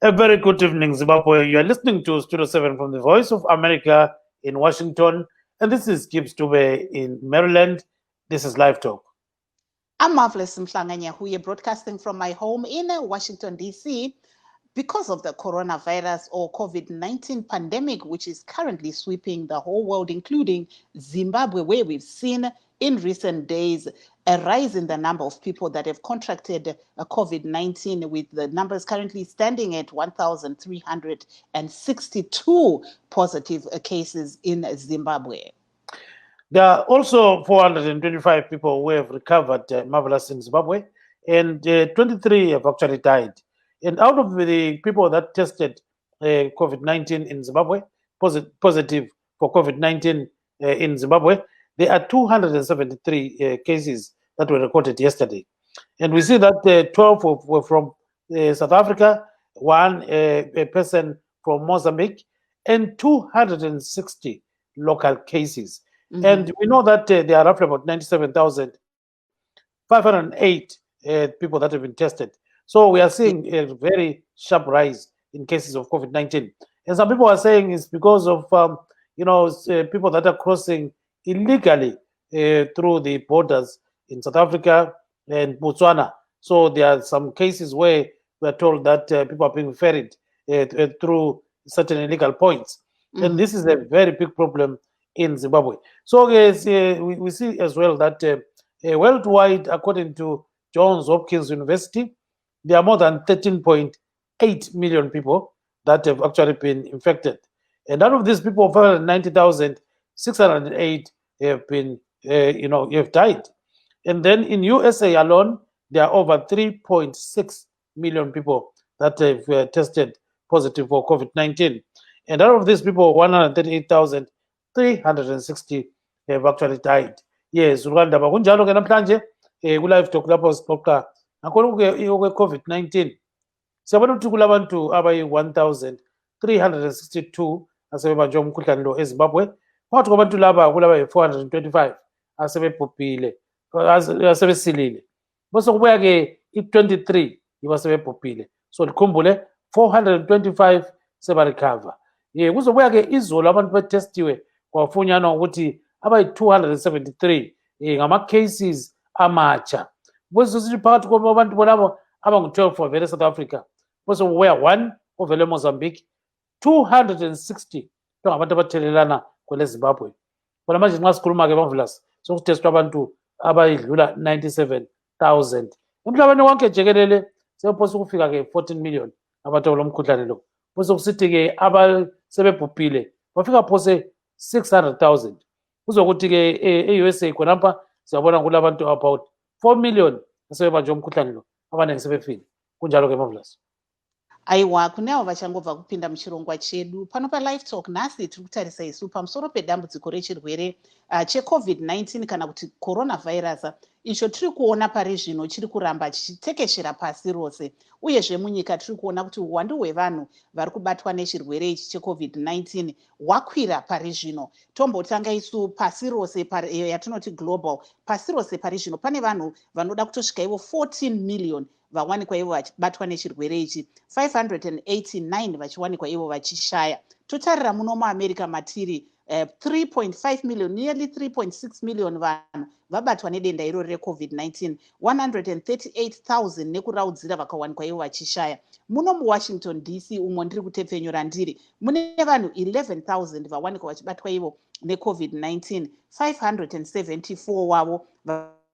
A very good evening, Zimbabwe. You are listening to Studio 7 from the Voice of America in Washington, and this is Gibbs Dube in Maryland. This is LiveTalk. I'm Marvelous Mhlanganya, who are broadcasting from my home in Washington, D.C. Because of the coronavirus or COVID-19 pandemic, which is currently sweeping the whole world, including Zimbabwe, where we've seen in recent days a rise in the number of people that have contracted COVID-19, with the numbers currently standing at 1,362 positive cases in Zimbabwe. There are also 425 people who have recovered marvelous in Zimbabwe, and 23 have actually died. And out of the people that tested COVID-19 in Zimbabwe, positive for COVID-19 in Zimbabwe, there are 273 cases that were recorded yesterday. And we see that 12 were from South Africa, one a person from Mozambique, and 260 local cases. Mm-hmm. And we know that there are roughly about 97,508 people that have been tested. So we are seeing a very sharp rise in cases of COVID-19. And some people are saying it's because of, people that are crossing illegally through the borders in South Africa and Botswana. So there are some cases where we are told that people are being ferried through certain illegal points. Mm-hmm. And this is a very big problem in Zimbabwe. So we see as well that worldwide, according to Johns Hopkins University, there are more than 13.8 million people that have actually been infected. And out of these people, 490,608 have been, have died. And then in USA alone, there are over 3.6 million people that have tested positive for COVID-19. And out of these people, 138,360 have actually died. Yes, Rwanda bakunjalo ke namhlanje ku-LiveTalk lapho sixoxa ngakho COVID-19. Siyabona ukuthi kulabantu abayi-1,362 asebebanjwe umkhuhlane lo eZimbabwe. Phakathi kwabantu laba kulaba yi-425 asebebhubhile, asebesilile. Bese kubuya ke i-23 yibo asebebhubhile. So likhumbule 425 sebarecover. Kuzobuya ke izolo abantu betestiwe kwafunyanwa ukuthi abayi-273 ngama-cases amatsha. Bese sithi phakathi kwabantu bonabo abangu-12 ovele South Africa. Bese kubuya 1 ovele Mozambique, 260 ngabantu abathelelana kwele Zimbabwe. Bona manje nxa sikhuluma ke Marvelous, sokutestwa abantu abayidlula 97,000. Emhlabeni wonke jikelele sebephosa ukufika ke 14 million abantu abalomkhuhlane lo. Bese kusithi ke abasebebhubhile bafika phose 600,000. Kuzokuthi ke e-USA khonapha siyabona kulabantu about 4 million asebebanjwe umkhuhlane lo, abaningi sebefile. Kunjalo ke Marvelous. Aiwa, kunevo vachangobva kupinda muchirongwa chedu pano paLiveTalk. Nhasi tiri kutarisa isu pamusoro pedambudziko rechirwere cheCovid-19 kana kuti coronavirus, icho tiri kuona pari zvino chiri kuramba chichitekeshera pasi rose. Uyezve munyika tiri kuona kuti uwandu hwevanhu vari kubatwa nechirwere ichi cheCovid-19 hwakwira pari zvino. Tombotanga isu pasi rose yatinoti global, pasi rose pari zvino pane vanhu vanoda kutosvika ivo 14 million vawanikwa ivo vachibatwa nechirwere ichi, 589 vachiwanikwa ivo vachishaya. Totarira muno muAmerica matiri 3.5 million, nearly 3.6 million vanhu vabatwa nedenda irori reCovid-19, 138,000 nekuraudzira vakawanikwa ivo vachishaya. Muno muWashington DC umwe ndiri kutepfenyura ndiri, mune vanhu 11,000 vawanikwa vachibatwa ivo neCovid-19, 574 wavo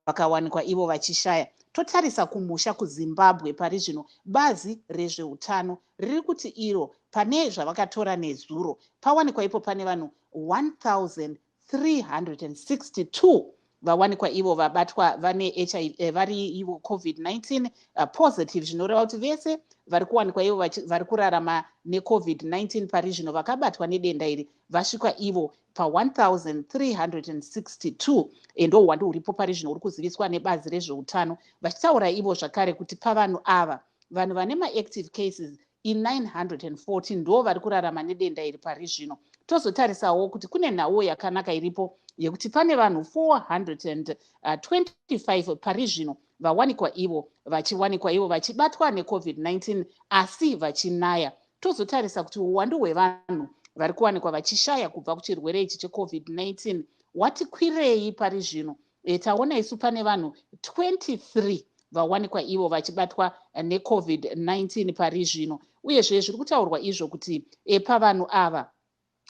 vakawanikwa ivo vachishaya. Totarisa kumusha kuZimbabwe pari zvino, bazi rezveutano riri kuti iro pane zvavakatora nezuro pawanikwa ipo pane vanhu 1,362 vawanikwa ivo vabatwa vane HIV, vari ivo COVID-19 positive, zvinoreva kuti vese vari kuwanikwa ivo vari kurarama neCovid-19 pari zvino vakabatwa nedenda iri vasvika ivo pa1,362. Endo uwandu huripo pari zvino uri kuziviswa nebazi rezveutano, vachitaura ivo zvakare kuti pavanhu ava vanhu vane maactive cases i914 ndo vari kurarama nedenda iri pari zvino. Tozotarisawo kuti kune nhau yakanaka iripo yekuti pane vanhu 425 pari zvino vawanikwa ivo vachiwanikwa ivo vachibatwa neCovid-19 asi vachinaya. Tozotarisa kuti uwandu hwevanhu vari kuwanikwa vachishaya kubva kuchirwere ichi cheCovid-19 wati kwirei pari zvino. Taona isu pane vanhu 23 vawanikwa ivo vachibatwa neCovid-19 pari zvino, uyezve zviri kutaurwa izvo kuti pavanhu ava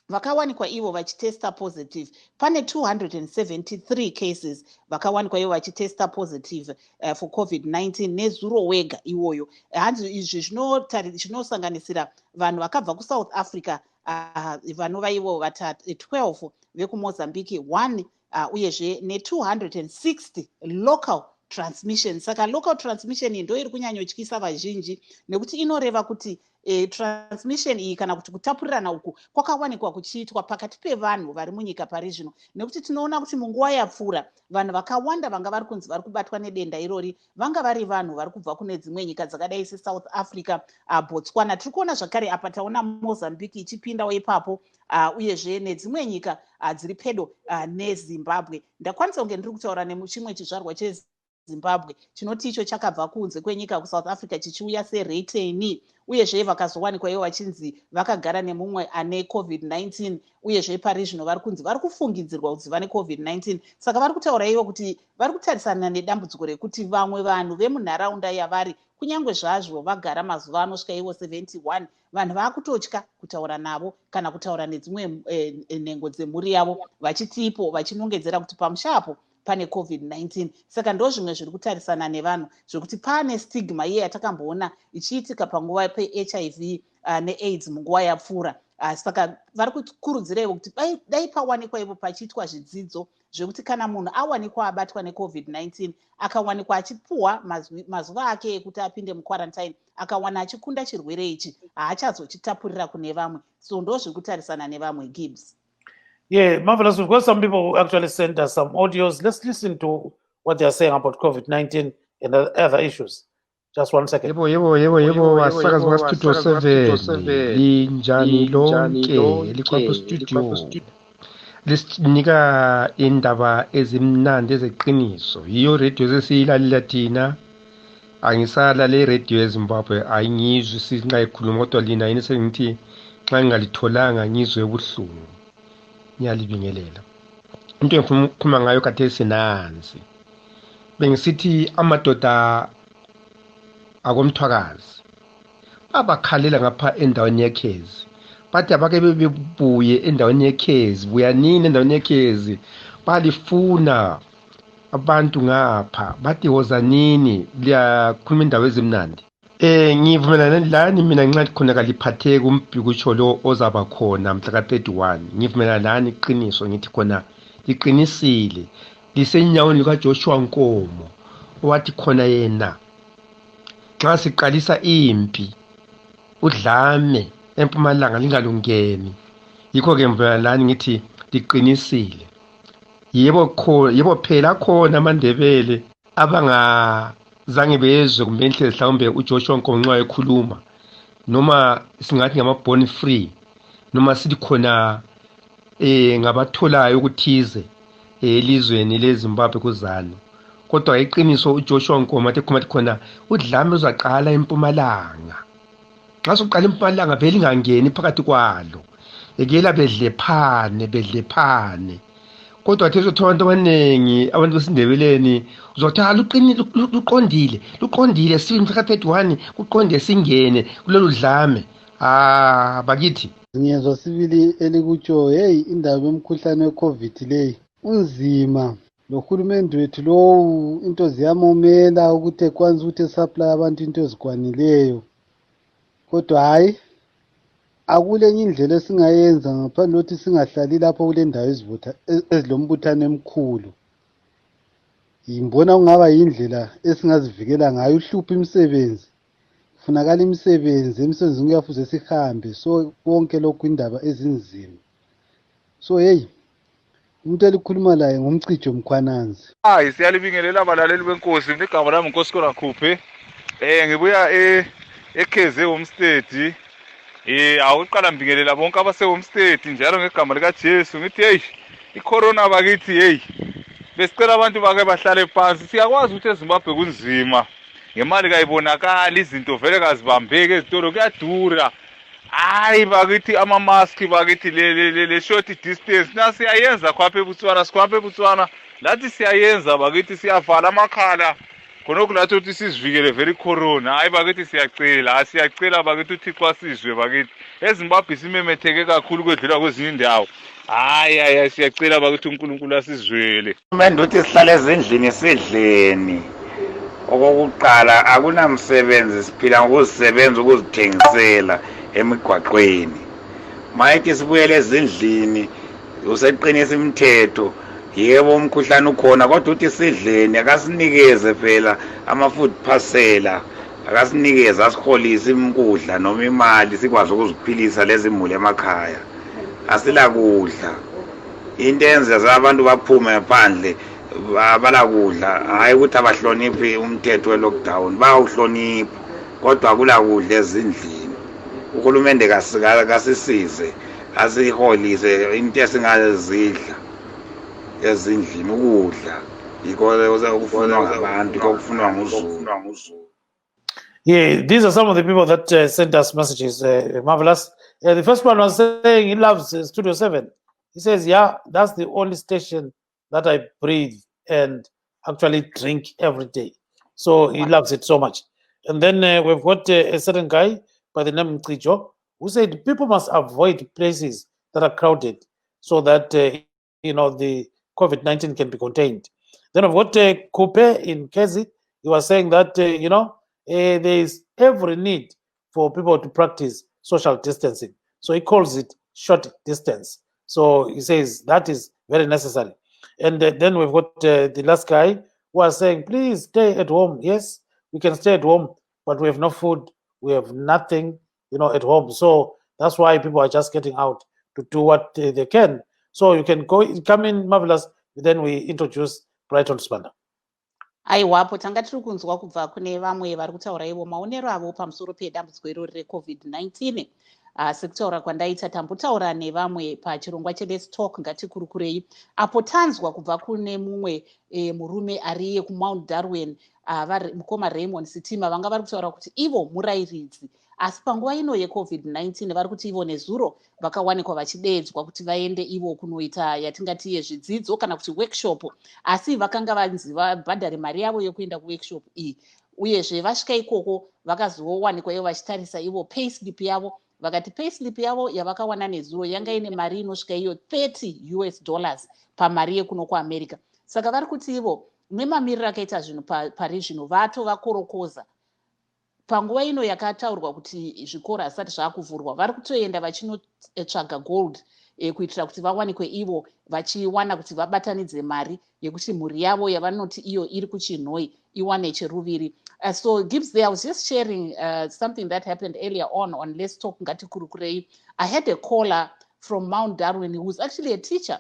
vakawanikwa ivo vachitesta positive pane 273 cases vakawanikwa ivo vachitesta positive for COVID-19 nezuro wega iwoyo. Hanzi izvi zvinosanganisira vanhu vakabva kuSouth Africa vanova ivo 12 vekuMozambique 1 uyezve ne260 local transmission. Saka local transmission ndo iri kunyanyotyisa vazhinji nekuti inoreva kuti transmission iyi kana kuti kutapurirana uku kwakawanikwa kuchiitwa pakati pevanhu vari munyika pari zvino, nekuti tinoona kuti munguva yapfuura vanhu vakawanda vanga vari kunzi vari kubatwa nedenda irori vanga vari vanhu vari kubva kune dzimwe nyika dzakadai seSouth Africa, Botswana. Tiri kuona zvakare apa taona Mozambique ichipindawo ipapo uyezve nedzimwe nyika dziri pedo neZimbabwe. Ndakwanisa kunge ndiri kutaura nemuchimwe chizvarwa cheZimbabwe chinoti icho chakabva kunze kwenyika kuSouth Africa chichiuya seretain, uyezve vakazowanikwa ivo vachinzi vakagara nemumwe ane COVID-19 uyezve pari zvino vari kunzi vari kufungidzirwa kuti vane COVID-19. Saka vari kutaura ivo kuti vari kutarisana nedambudziko rekuti vamwe vanhu vemunharaunda yavari kunyange zvazvo vagara mazuva anosvika ivo 71 vanhu vaakutotya kutaura navo kana kutaura nedzimwe nhengo dzemhuri yavo vachitipo vachinongedzera kuti pamusha apo pane COVID-19. Saka ndo zvimwe zviri kutarisana nevanhu zvokuti pane stigma iye yatakamboona ichiitika panguva peHIV neAIDS munguva yapfuura. Saka vari kukurudzirewo kuti dai pawanikwa ivo pachiitwa zvidzidzo zvekuti kana munhu awanikwa abatwa neCovid-19 akawanikwa achipuhwa mazuva ake ekuti apinde muquarantine akawana achikunda chirwere ichi haachazochitapurira kune vamwe. So ndo zviri kutarisana nevamwe. Gibbs. Yeah, marvelous. We've got some people who actually sent us some audios. Let's listen to what they are saying about COVID-19 and other issues. Just one second. Yebo wasakazi wa Studio 7 linjani lonke likwapho studio lisinika indaba ezimnandi ezeqiniso. Yiyo radio sesiyilalela thina, angisala le radio eZimbabwe ayingizwi singayikhuluma kodwa lina yini sengithi xa ngalitholanga ngizwe ubuhlungu. Ngiyalibingelela. Into engifuna ukukhuluma ngayo khathesi nansi. Bengisithi amadoda akomthwakazi abakhalela ngapha endaweni yekhezi, bathi abake bebuye endaweni yekhezi, buya nini endaweni yekhezi, balifuna abantu ngapha, bathi woza nini liyakhuluma indaba ezimnandi. Ngivumelana lani mina nxa khona kaliphatheka umbhikutsho lo ozaba khona mhla ka-31. Ngivumelana lani iqiniso ngithi khona liqinisile lisenyaweni likaJoshua Nkomo owathi khona yena nxa siqalisa impi udlame eMpumalanga lingalungeni. Yikho-ke ngivumelana lani ngithi liqinisile. Yebo phela khona amandebele abangazange bezwe kumbe inhle mhlawumbe uJoshua Nkomo nxa ekhuluma, noma singathi ngama-born free, noma sithi khona ngabatholayo ukuthize elizweni leZimbabwe kuzalo. Kodwa iqiniso uJoshua Nkomo athi khona udlame uzaqala eMpumalanga. Xa soqala eMpumalanga vele ingangeni phakathi kwalo, ekela bedlephane. Kodwa athi uzothola abantu abaningi, abantu besindebeleni uzothi luqondile sifika ka-31 kuqonde singene kulolu dlame. Bakithi ngiyezwa sibili elikutsho, hey indaba yomkhuhlane weCovid leyi unzima. Lo hulumende wethu lowu into ziyamomela ukuthi ekwanza ukuthi supply abantu into ezikwanileyo, kodwa hayi akulenye indlela esingayenza ngaphandle ukuthi singahlali lapho kule ndawo ezilombuthano emkhulu. Ngibona kungaba yindlela esingazivikela ngayo. Uhlupha imisebenzi, kufunakala emsebenzini kuyafuze sihambe, so konke lokhu indaba ezinzima. So hey, umuntu elikhuluma laye ngumcijo Mkhwananzi. Siyalibingelela abalaleli benkosi. Igama lami uNkosi Khuphe. Ngibuya eKeze Home State. Awuqala mbingelela bonke abase Home State njalo ngegama lika Jesu ngithi hey, icorona bakithi hey. besicela abantu bake bahlale phansi siyakwazi ukuthi eZimbabwe kunzima ngemali kayibonakala izinto vele kazibambeki ezitolo kuyadura hayi bakithi ama-mask bakithi le short distance nasiyayenza khwapha eBotswana sikhwapha eBotswana lathi siyayenza bakithi siyavala amakhala khonokho lathi ukuthi sizivikele vele icorona hayi bakithi siyacela bakithi uThixo asizwe bakithi eZimbabwe simemetheke kakhulu kwedlula kwezinye indawo hayi siyacela bakithi uNkulunkulu asizwele Kumele ukuthi sihlale ezindlini sidleni okokuqala akunamsebenzi siphila ngokuzisebenza ukuzithengisela emigwaqweni mayithi sibuyele ezindlini useqinisa imithetho yebo umkhuhlane ukhona kodwa uthi sidleni akasinikeze phela ama-food parcela akasinikeze asiholise imkudla noma imali sikwazi ukuziphilisa lezi muli emakhaya asila kudla into yenza abantu baphume phandle abalakudla hayi ukuthi abahloniphi umthetho we-lockdown bayawuhlonipha kodwa akula kudla ezindlini uhulumende kasisize asiholise into esingazidla ezindlini ukudla yikho okufunwa ngabantu okufunwa nguzulu. Yeah, these are some of the people that sent us messages. Marvelous. The first one was saying he loves Studio 7. He says, yeah, that's the only station that I breathe and actually drink every day. So he loves it so much. And then we've got a certain guy by the name Mchijo who said people must avoid places that are crowded so that, the COVID-19 can be contained. Then I've got Coupe in Kezi. He was saying that, there is every need for people to practice social distancing. So he calls it short distance. So he says that is very necessary. And then we've got the last guy who was saying, please stay at home. Yes, we can stay at home, but we have no food. We have nothing, at home. So that's why people are just getting out to do what they can. So you can come in, Marvelous. Then we introduce Brighton Spanda. aiwapo tanga tiri kunzwa kubva kune vamwe vari kutaura ivo maonero avo pamusoro pedambudziko irori recovid-19 sekutaura kwandaita tambotaura nevamwe pachirongwa cheLiveTalk ngatikurukurei apo tanzwa kubva kune mumwe murume ari kumount Darwin mukoma Raymond Sitima vanga vari kutaura kuti ivo murayiridzi asi panguva ino yecovid-19 vari kuti ivo nezuro vakawanikwa vachideedzwa kuti vaende ivo kunoita yatingati yezvidzidzo kana kuti workshop asi vakanga vanzi vabhadhare mari yavo yokuenda kuworkshop iyi uyezve vasvika ikoko vakazowanikwa ivo vachitarisa ivo payslip yavo vakati payslip yavo yavakawana nezuro yanga ine mari inosvika iyo $30 pamari yekuno kuAmerica. Saka vari kuti ivo nemamiriro akaita zvinhu pari zvino vatovakorokoza panguva ino yakataurwa kuti zvikora zvisati zvakuvhurwa vari kutoenda vachinotsvaga gold kuitira kuti vawanikwe ivo vachiwana kuti vabatanidze mari yekuti mhuri yavo yavanoti iyo iri kuchinhoi iwane cheruviri. So Gibbs there, I was just sharing something that happened earlier on LiveTalk ngatikurukurei. I had a caller from Mount Darwin who was actually a teacher.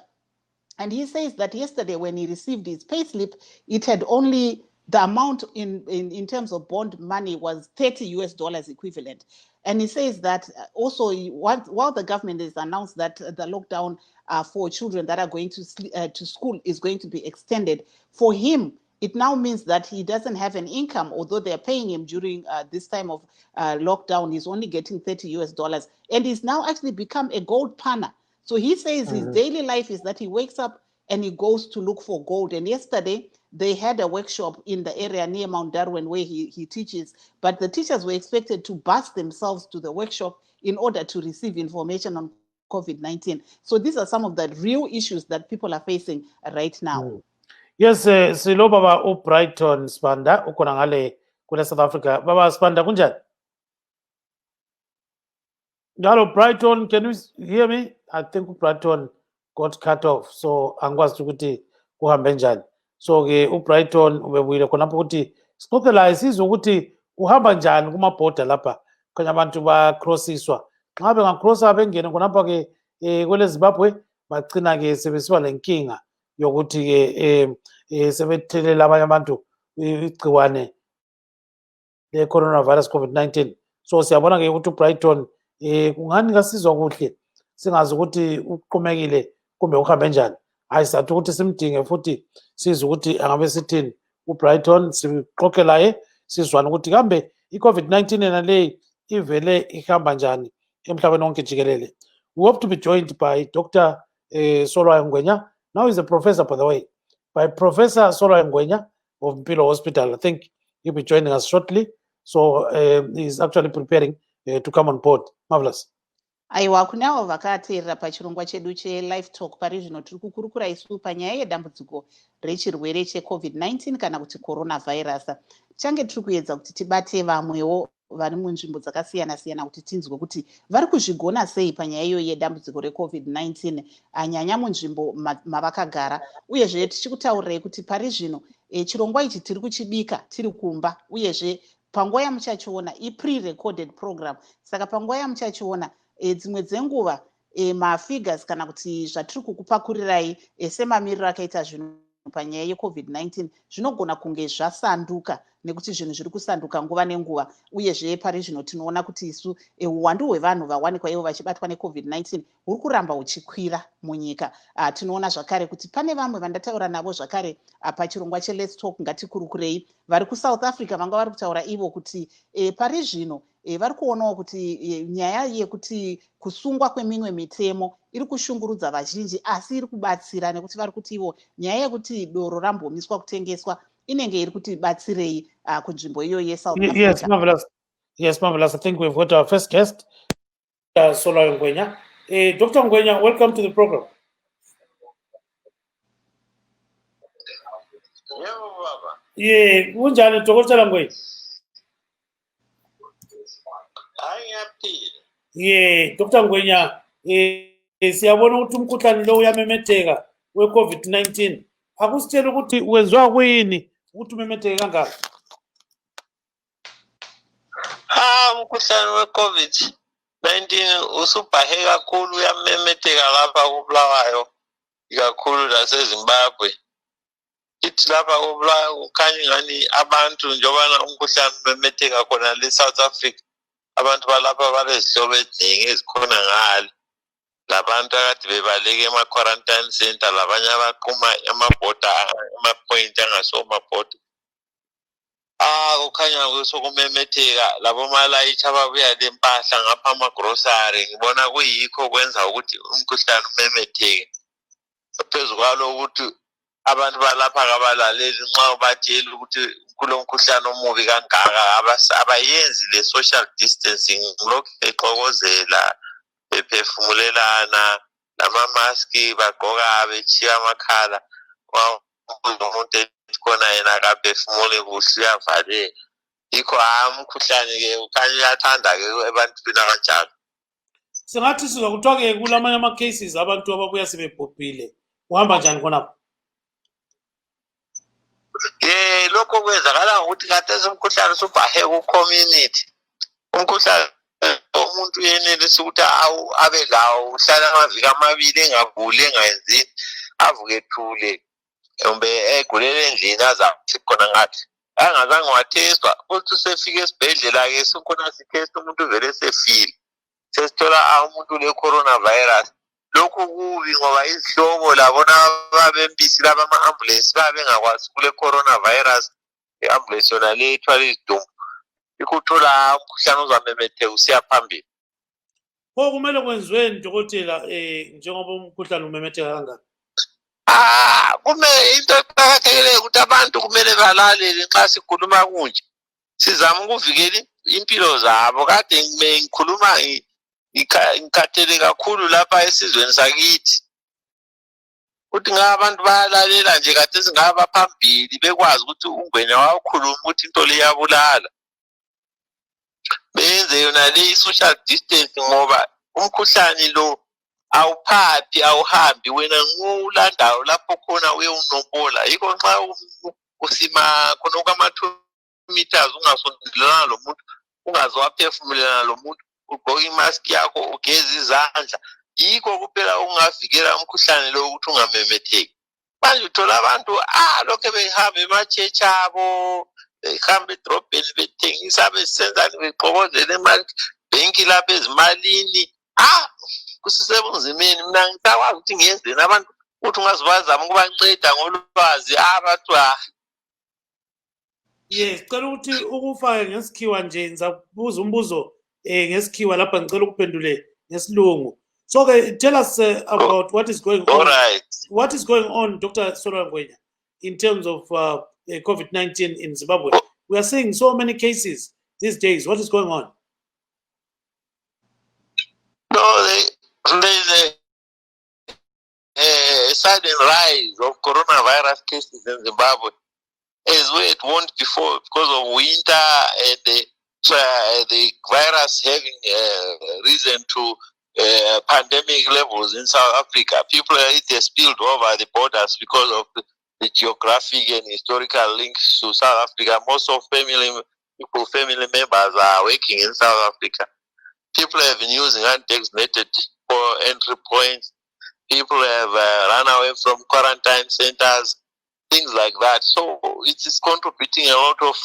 And he says that yesterday when he received his payslip, it had only the amount in terms of bond money was $30 equivalent. And he says that also while the government has announced that the lockdown for children that are going to school is going to be extended, for him, it now means that he doesn't have an income, although they're paying him during this time of lockdown. He's only getting $30. And he's now actually become a gold panner. So he says his daily life is that he wakes up and he goes to look for gold. And yesterday, they had a workshop in the area near Mount Darwin where he teaches. But the teachers were expected to bus themselves to the workshop in order to receive information on COVID-19. So these are some of the real issues that people are facing right now. Yes, silo baba Brighton Spanda ukona ngale kule South Africa. Baba Spanda kunjani? Hello Brighton, can you hear me? I think Brighton got cut off, so angwazi ukuthi kuhambe njani. So ke uBrighton ubebuyile khonapho ukuthi siqoqela sizwe ukuthi uhamba njani kuma border lapha kanye abantu ba crossiswa. Nxa bengacrossa bengene khonapha ke kwele Zimbabwe bagcina ke sebesiba lenkinga yokuthi ke sebethelela abanye abantu igciwane le coronavirus COVID-19. So siyabona ke ukuthi uBrighton kungani kasizwa kuhle singazi ukuthi uqhumekile kumbe uhambe njani. ayisathu ukuthi simdinge futhi sizwe ukuthi angabe sithini uBrighton sixoxe laye sizwana ukuthi kambe i-COVID-19 yena leyi ivele ihamba njani emhlabeni wonke jikelele. We hope to be joined by Dr. Solwa Ngwenya. Now he's a professor, by the way, by Professor Solwa Ngwenya of Mpilo Hospital. I think he'll be joining us shortly. So he's actually preparing to come on board. Marvelous. Aiwa, kunavo vakateerera pachirongwa chedu cheLiveTalk pari zvino tiri kukurukura isu panyaya yedambudziko rechirwere cheCovid-19 kana kuti coronavirus. Change tiri kuedza kuti tibate vamwewo vari munzvimbo dzakasiyana-siyana kuti tinzwe kuti vari kuzvigona sei panyaya iyoyi yedambudziko reCovid-19 anyanya munzvimbo mavakagara. Uyezve tichikutaurirai kuti pari zvino chirongwa ichi tiri kuchibika tiri kumba, uyezve panguva yamuchachiona i-pre-recorded program. Saka panguva yamuchachiona dzimwe dzenguva mafigures kana kuti zvatiri kukupakurirai semamiriro akaita zvinhu panyaya yeCovid-19 zvinogona kunge zvasanduka nekuti zvinhu zviri kusanduka nguva nenguva. Uyezve pari zvino tinoona kuti isu uwandu hwevanhu vawanikwa ivo vachibatwa neCovid-19 huri kuramba huchikwira munyika. Tinoona zvakare kuti pane vamwe vandataura navo zvakare pachirongwa cheLiveTalk ngatikurukurei vari kuSouth Africa vanga vari kutaura ivo kuti pari zvino vari kuonawo kuti nyaya yekuti kusungwa kwemimwe mitemo iri kushungurudza vazhinji asi iri kubatsira nekuti vari kuti ivo nyaya yekuti doro rambomiswa kutengeswa inenge iri kuti batsirei kunzvimbo iyo yeSouth Africa. Yes, marvelous. Yes, marvelous. I think we've got our first guest, Solwa Ngwenya. Dr. Ngwenya, welcome to the program. Yeah, unjani Dr. Ngwenya? Yeah, Dr. Ngwenya, siyabona ukuthi umkhuhlane lo uyamemeteka we-COVID-19. Akusitshela ukuthi wenziwa kuyini ukuthi umemetheke kangaka? Umkhuhlane we-COVID-19 usubhahe kakhulu, uyamemetheka lapha koBulawayo, ikakhulu laseZimbabwe. Ithi lapha koBulawayo kukhanya ngani abantu njengobana umkhuhlane umemetheka khona le-South Africa. Abantu balapha balezihlobo eziningi ezikhona ngale. Labantu akade bebaleke ema-quarantine center, labanye abaquma amabhoda, ama-point angasomabhoda. Kukhanya kusokumemetheka labo malayitshi ababuya lempahla ngapha ama-grocery. Ngibona kuyikho kwenza ukuthi umkhuhlane umemetheke. Phezu kwalo ukuthi abantu balapha kabalaleli nxa ubatshela ukuthi kulo mkhuhlane omubi kangaka abayenzi le social distancing, lokhu exokozela bephefumulelana, lama-maski bagqoka betshiya amakhala. Umuntu ekhona yena akaphefumule kuhle uyavaleka. Yikho umkhuhlane-ke ukhanya uyathanda-ke ebantwini abanjalo. Singathi sizokuthiwa-ke kulamanye ama-cases abantu ababuya sebebhubhile, uhamba njani khonapho? Lokho kwenzakala ukuthi khathesi umkhuhlane usubhahe ku-community. Umkhuhlane umuntu uyenelisa ukuthi abe lawo, uhlala amaviki amabili engavuli engayenzini, avuke ethule, kumbe egulele endlini azathi khona ngathi angazange wathestwa. Futhi usefika esibhedlela-ke sikhona sithesta umuntu vele sefile, sesithola umuntu le-coronavirus. Lokhu kubi ngoba izihlobo labona babempisi laba ama-ambulensi babengakwazi kule coronavirus. I-ambulensi yona le ithwala izidumbu, ikuthola umkhuhlane uzamemetheka usiya phambili. Kumele kwenziweni dokotela njengoba umkhuhlane umemetheka kangaka? Kumele into eqakathekileyo ukuthi abantu kumele balalele nxa sikhuluma kunje, sizama ukuvikela impilo zabo. Kade ngikhuluma ngikhathele kakhulu lapha esizweni sakithi ukuthi abantu bayalalela nje, kade singaba phambili bekwazi ukuthi uNgwenya wakhuluma ukuthi into le iyabulala, benze yona le i-social distance ngoba umkhuhlane lo awuphaphi awuhambi, wena ngulandayo lapho khona uyewunombola. Yikho nxa usima khona okama-2 meters ungasondelana lo muntu, ungaze waphefumulelana lo muntu, ugqoke imask yakho, ugeze izandla. Yikho kuphela ungavikela umkhuhlane lo ukuthi ungamemetheki. Manje uthola abantu lokho behamba emachechi abo, behamba edrobheni bethengisa, besenzani, begqokozela emabhenki lapha ezimalini. Kusisebunzimeni. Mina ngisakwazi ukuthi ngiyenzeni abantu ukuthi ungazibazama ukubanceda ngolwazi abantu yes cela ukuthi ukufake ngesikhiwa nje ngizakubuza umbuzo ngesikhiwa lapha ngicela ukuphendule ngesilungu. So tell us about what is going all on. right. What is going on, Dr. Solangwenya, in terms of COVID-19 in Zimbabwe? We are seeing so many cases these days. What is going on? No, there's a sudden rise of coronavirus cases in Zimbabwe, as where it won't before because of winter and the virus having risen to pandemic levels in South Africa. People are spilled over the borders because of the geographic and historical links to South Africa. Most of family members are working in South Africa. People have been using undesignated entry points. People have run away from quarantine centers, things like that. So it is contributing a lot of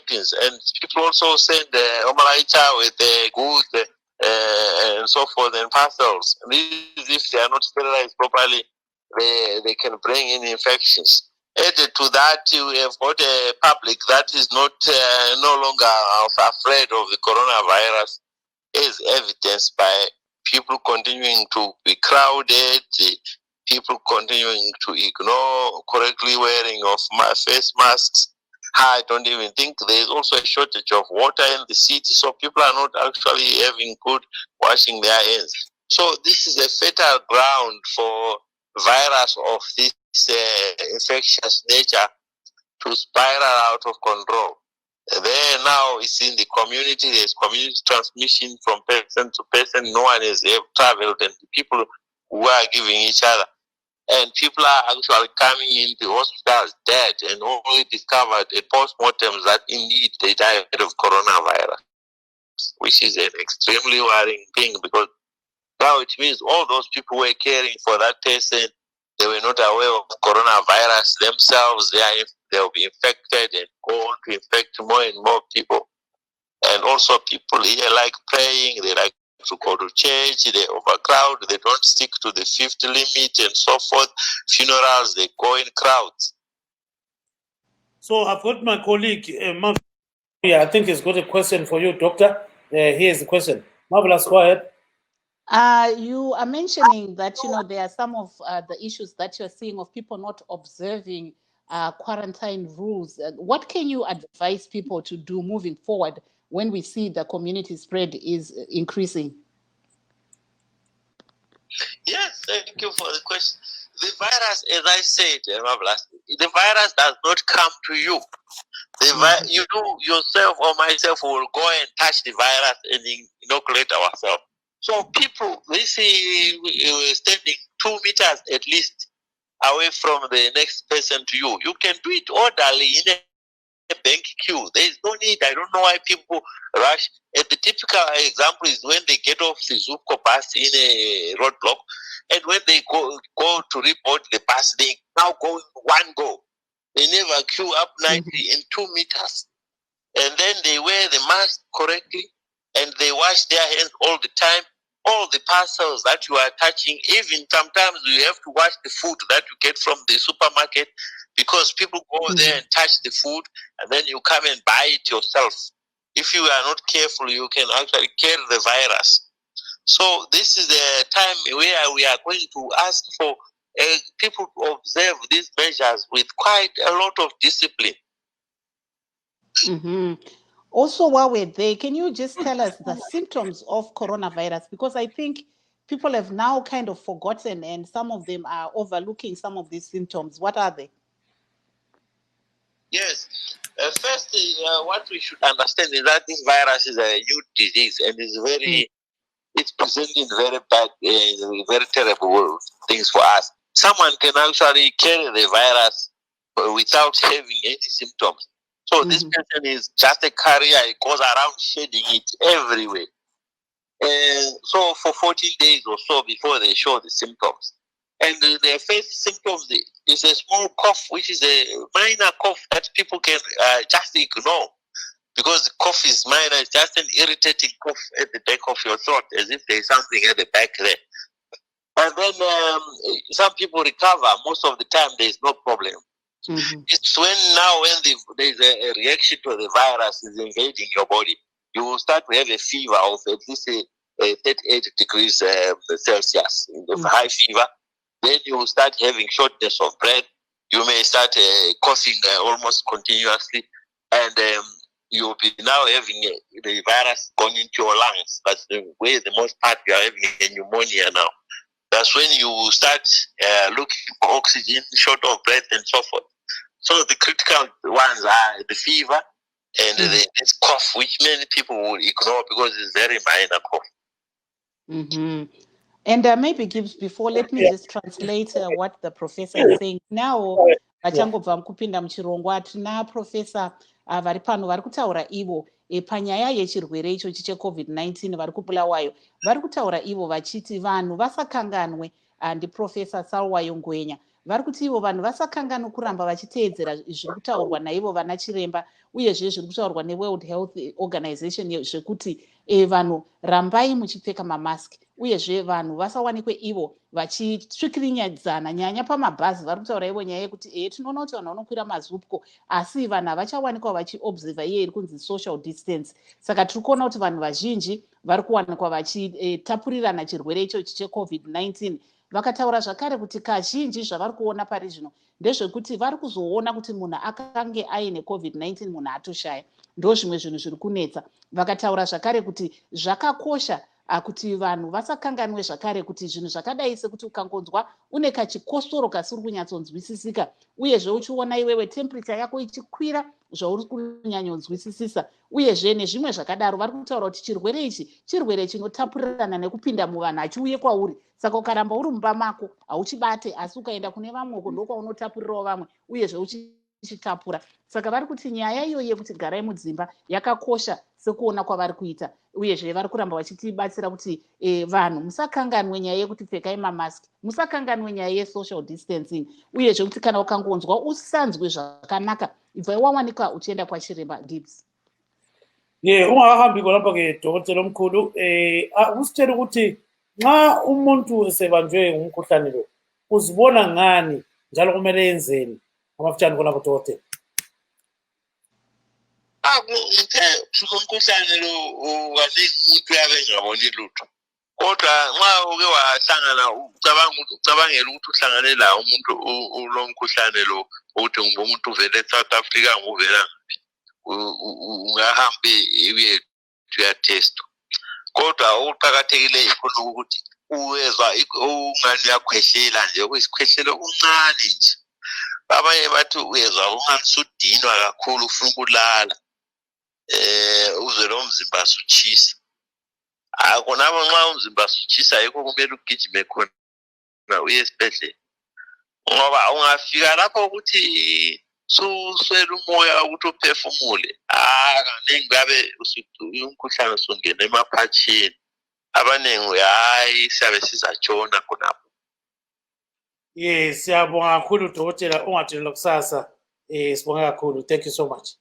things. And people also send Omalaicha with goods and so forth and parcels. And these, if they are not sterilized properly, they can bring in infections. Added to that, we have got a public that is not no longer afraid of the coronavirus, as evidenced by people continuing to be crowded, people continuing to ignore correctly wearing of face masks. I don't even think there is also a shortage of water in the city, so people are not actually having good washing their hands. So this is a fertile ground for virus of this infectious nature to spiral out of control. There now is in the community, there's community transmission from person to person. No one has traveled, and people who are giving each other. And people are actually coming into hospitals dead and only discovered at post-mortems that indeed they died of coronavirus, which is an extremely worrying thing because now it means all those people who were caring for that person, they were not aware of coronavirus themselves. They'll be infected and go on to infect more and more people. And also people here like praying, they like to go to church, they overcrowd, they don't stick to the 50 limit and so forth. Funerals, they go in crowds. So I've got my colleague, yeah, I think he's got a question for you, Doctor. Here's the question. Marvelous, go ahead. You are mentioning that, there are some of the issues that you're seeing of people not observing quarantine rules. What can you advise people to do moving forward when we see the community spread is increasing? Yes, thank you for the question. The virus, as I said, the virus does not come to you. You yourself or myself will go and touch the virus and inoculate ourselves. So people, they see standing 2 meters at least away from the next person to you. You can do it orderly in a bank queue. There is no need. I don't know why people rush. And the typical example is when they get off the Zupco bus in a roadblock, and when they go to report the bus, they now go in one go. They never queue up 90 in 2 meters. And then they wear the mask correctly, and they wash their hands all the time. All the parcels that you are touching, even sometimes you have to wash the food that you get from the supermarket because people go there and touch the food and then you come and buy it yourself. If you are not careful, you can actually carry the virus. So this is the time where we are going to ask for people to observe these measures with quite a lot of discipline. Also, while we're there, can you just tell us the symptoms of coronavirus? Because I think people have now kind of forgotten and some of them are overlooking some of these symptoms. What are they? Yes. First, what we should understand is that this virus is a new disease and is it's presenting very bad, very terrible things for us. Someone can actually carry the virus without having any symptoms. So this person is just a carrier. It goes around shedding it everywhere. And so for 14 days or so before they show the symptoms. And their first symptoms is a small cough, which is a minor cough that people can just ignore. Because the cough is minor, it's just an irritating cough at the back of your throat, as if there's something at the back there. And then some people recover. Most of the time, there is no problem. It's when there's a reaction to the virus is invading your body, you will start to have a fever of at least 38 degrees Celsius in the high fever. Then you will start having shortness of breath. You may start coughing almost continuously, and you'll be now having the virus going into your lungs. That's the most part you are having a pneumonia now. That's when you start looking for oxygen, short of breath, and so forth. So the critical ones are the fever and this cough, which many people will ignore because it's very minor cough. And maybe Gibbs, before, let me just translate what the professor is saying. Now, vachangobva mukupinda muchirongwa tina professor vari pano vari kutaura ivo panyaya yechirwere ichochi cheCovid-19 vari kubulawayo. Vari kutaura ivo vachiti vanhu vasakanganwe, ndiprofessor Salwayo Ngwenya. Vari kuti ivo vanhu vasakanganwe kuramba vachiteedzera zviri kutaurwa naivo vana chiremba uyezve zviri kutaurwa neWorld Health Organization zvekuti vanhu rambai muchipfeka mamaski uyezve vanhu vasawanikwe ivo vachitsvikirinyadzana nyanya pamabhazi. Vari kutaura ivo nyaya yekuti tinoona kuti vanhu vanokwira mazupko asi vanhu havachawanikwa vachiobserva iye iri kunzi social distance. Saka tiri kuona kuti vanhu vazhinji vari kuwanikwa vachitapurirana chirwere ichochi cheCovid-19. Vakataura zvakare kuti kazhinji zvavari kuona pari zvino ndezvekuti vari kuzoona kuti munhu akange aine COVID-19 munhu atoshaya. Ndo zvimwe zvinhu zviri kunetsa. Vakataura zvakare kuti zvakakosha kuti vanhu vasakanganwe zvakare kuti zvinhu zvakadai sekuti ukangonzwa une kachikosoro kasiri kunyatsonzwisisika uyezve uchiona iwewe temperature yako ichikwira zvauri kunyanyonzwisisisa uyezve nezvimwe zvakadaro. Vari kutaura kuti chirwere ichi chirwere chinotapurirana nekupinda muvanhu achiuye kwauri. Saka ukaramba uri mumba mako hauchibate, asi ukaenda kune vamwe uko ndokwaunotapurirao vamwe uyezve uchitapura. Saka vari kuti nyaya iyoyi yekuti garai mudzimba yakakosha sekuona kwavari kuita uyezve vari kuramba vachitibatsira kuti vanhu musakanganwe nyaya yekuti pfekai mamaski, musakanganwe nyaya yesocial distancing uyezve kuti kana ukangonzwa usanzwe zvakanaka ibvai wawanika uchienda kwachiremba. Gibbs ungakahambi khonapha-ke dokotela omkhulu usitshela ukuthi nxa umuntu esebanjwe ngumkhuhlane lo uzibona ngani njalo kumele yenzeni amafutshane khonapho dokotela? Umkhuhlane lo kaningi umuntu uyabe engaboni lutho, kodwa nxa uke wahlangana ucabangela ukuthi uhlangane lawo umuntu ulo mkhuhlane lo ukuthi ngumuntu uvele eSouth Africa nguvela ngaphi, ungahambe uyatestwa. Kodwa okuqakathekileyo yikho ukuthi uwezwa ungani uyakhwehlela nje, okuyisikhwehlela okuncane nje. Abanye bathi uyezwa ungani sudinwa kakhulu ufuna ukulala, uzwe lo mzimba usutshisa. Khonapho nxa umzimba usutshisa yikho kumele ugijime khona uye esibhedlela, ngoba ungafika lapho ukuthi suswela umoya ukuthi uphefumule kaningi babe umkhuhlane usungena emaphatsheni. Abaningi siyabe sizatshona khonapho. Siyabonga kakhulu dokotela, ungatshelwa kusasa. Sibonga kakhulu. Thank you so much.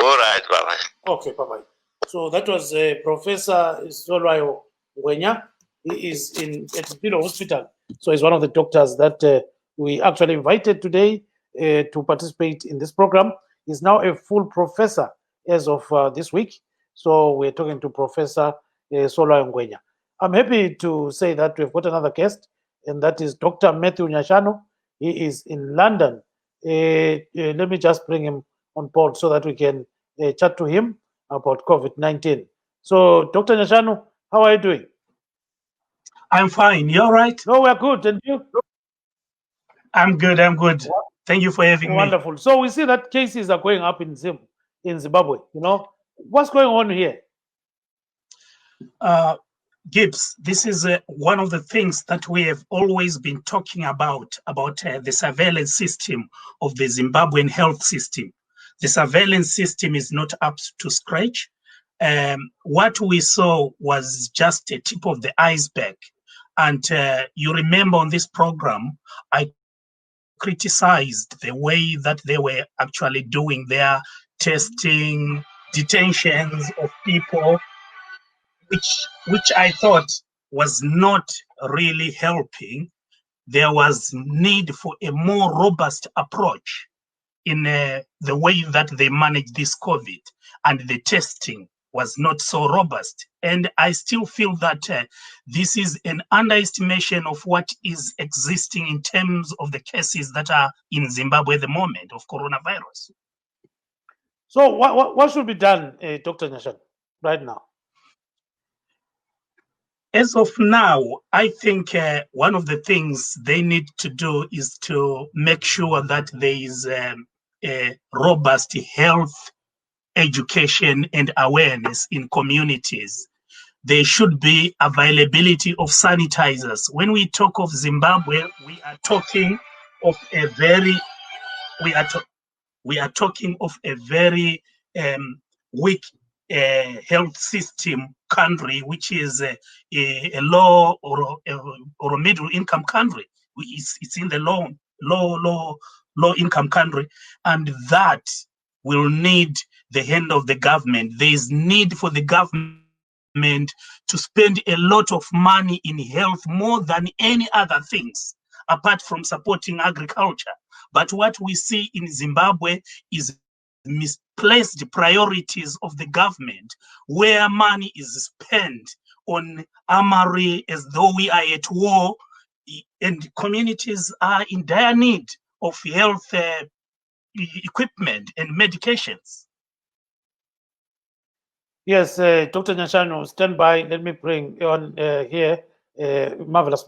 All right, bye-bye. Okay, bye-bye. So that was Professor Solwayo Ngwenya. He is at Mpilo Hospital. So he's one of the doctors that we actually invited today to participate in this program. He's now a full professor as of this week. So we're talking to Professor Solwayo Ngwenya. I'm happy to say that we've got another guest, and that is Dr. Matthew Nyashano. He is in London. Let me just bring him on board so that we can chat to him about COVID-19. So, Dr. Nyashano, how are you doing? I'm fine. You all right? No, we're good. And you? I'm good. Thank you for having me. Wonderful. So we see that cases are going up in Zimbabwe. You know, what's going on here? Gibbs, this is one of the things that we have always been talking about the surveillance system of the Zimbabwean health system. The surveillance system is not up to scratch. What we saw was just a tip of the iceberg. And you remember on this program, I criticized the way that they were actually doing their testing, detentions of people, which I thought was not really helping. There was need for a more robust approach in the way that they manage this COVID, and the testing was not so robust. And I still feel that this is an underestimation of what is existing in terms of the cases that are in Zimbabwe at the moment of coronavirus. So what should be done, Dr. Nyashan, right now? As of now, I think one of the things they need to do is to make sure that there is a robust health education and awareness in communities. There should be availability of sanitizers. When we talk of Zimbabwe, we are talking of a very weak health system country, which is a low or a middle income country. It's in the low income country, and that will need the hand of the government. There is need for the government to spend a lot of money in health, more than any other things, apart from supporting agriculture. But what we see in Zimbabwe is misplaced priorities of the government, where money is spent on armory as though we are at war, and communities are in dire need of health equipment and medications. Yes, Dr. Nyashano, stand by. Let me bring on here Marvelous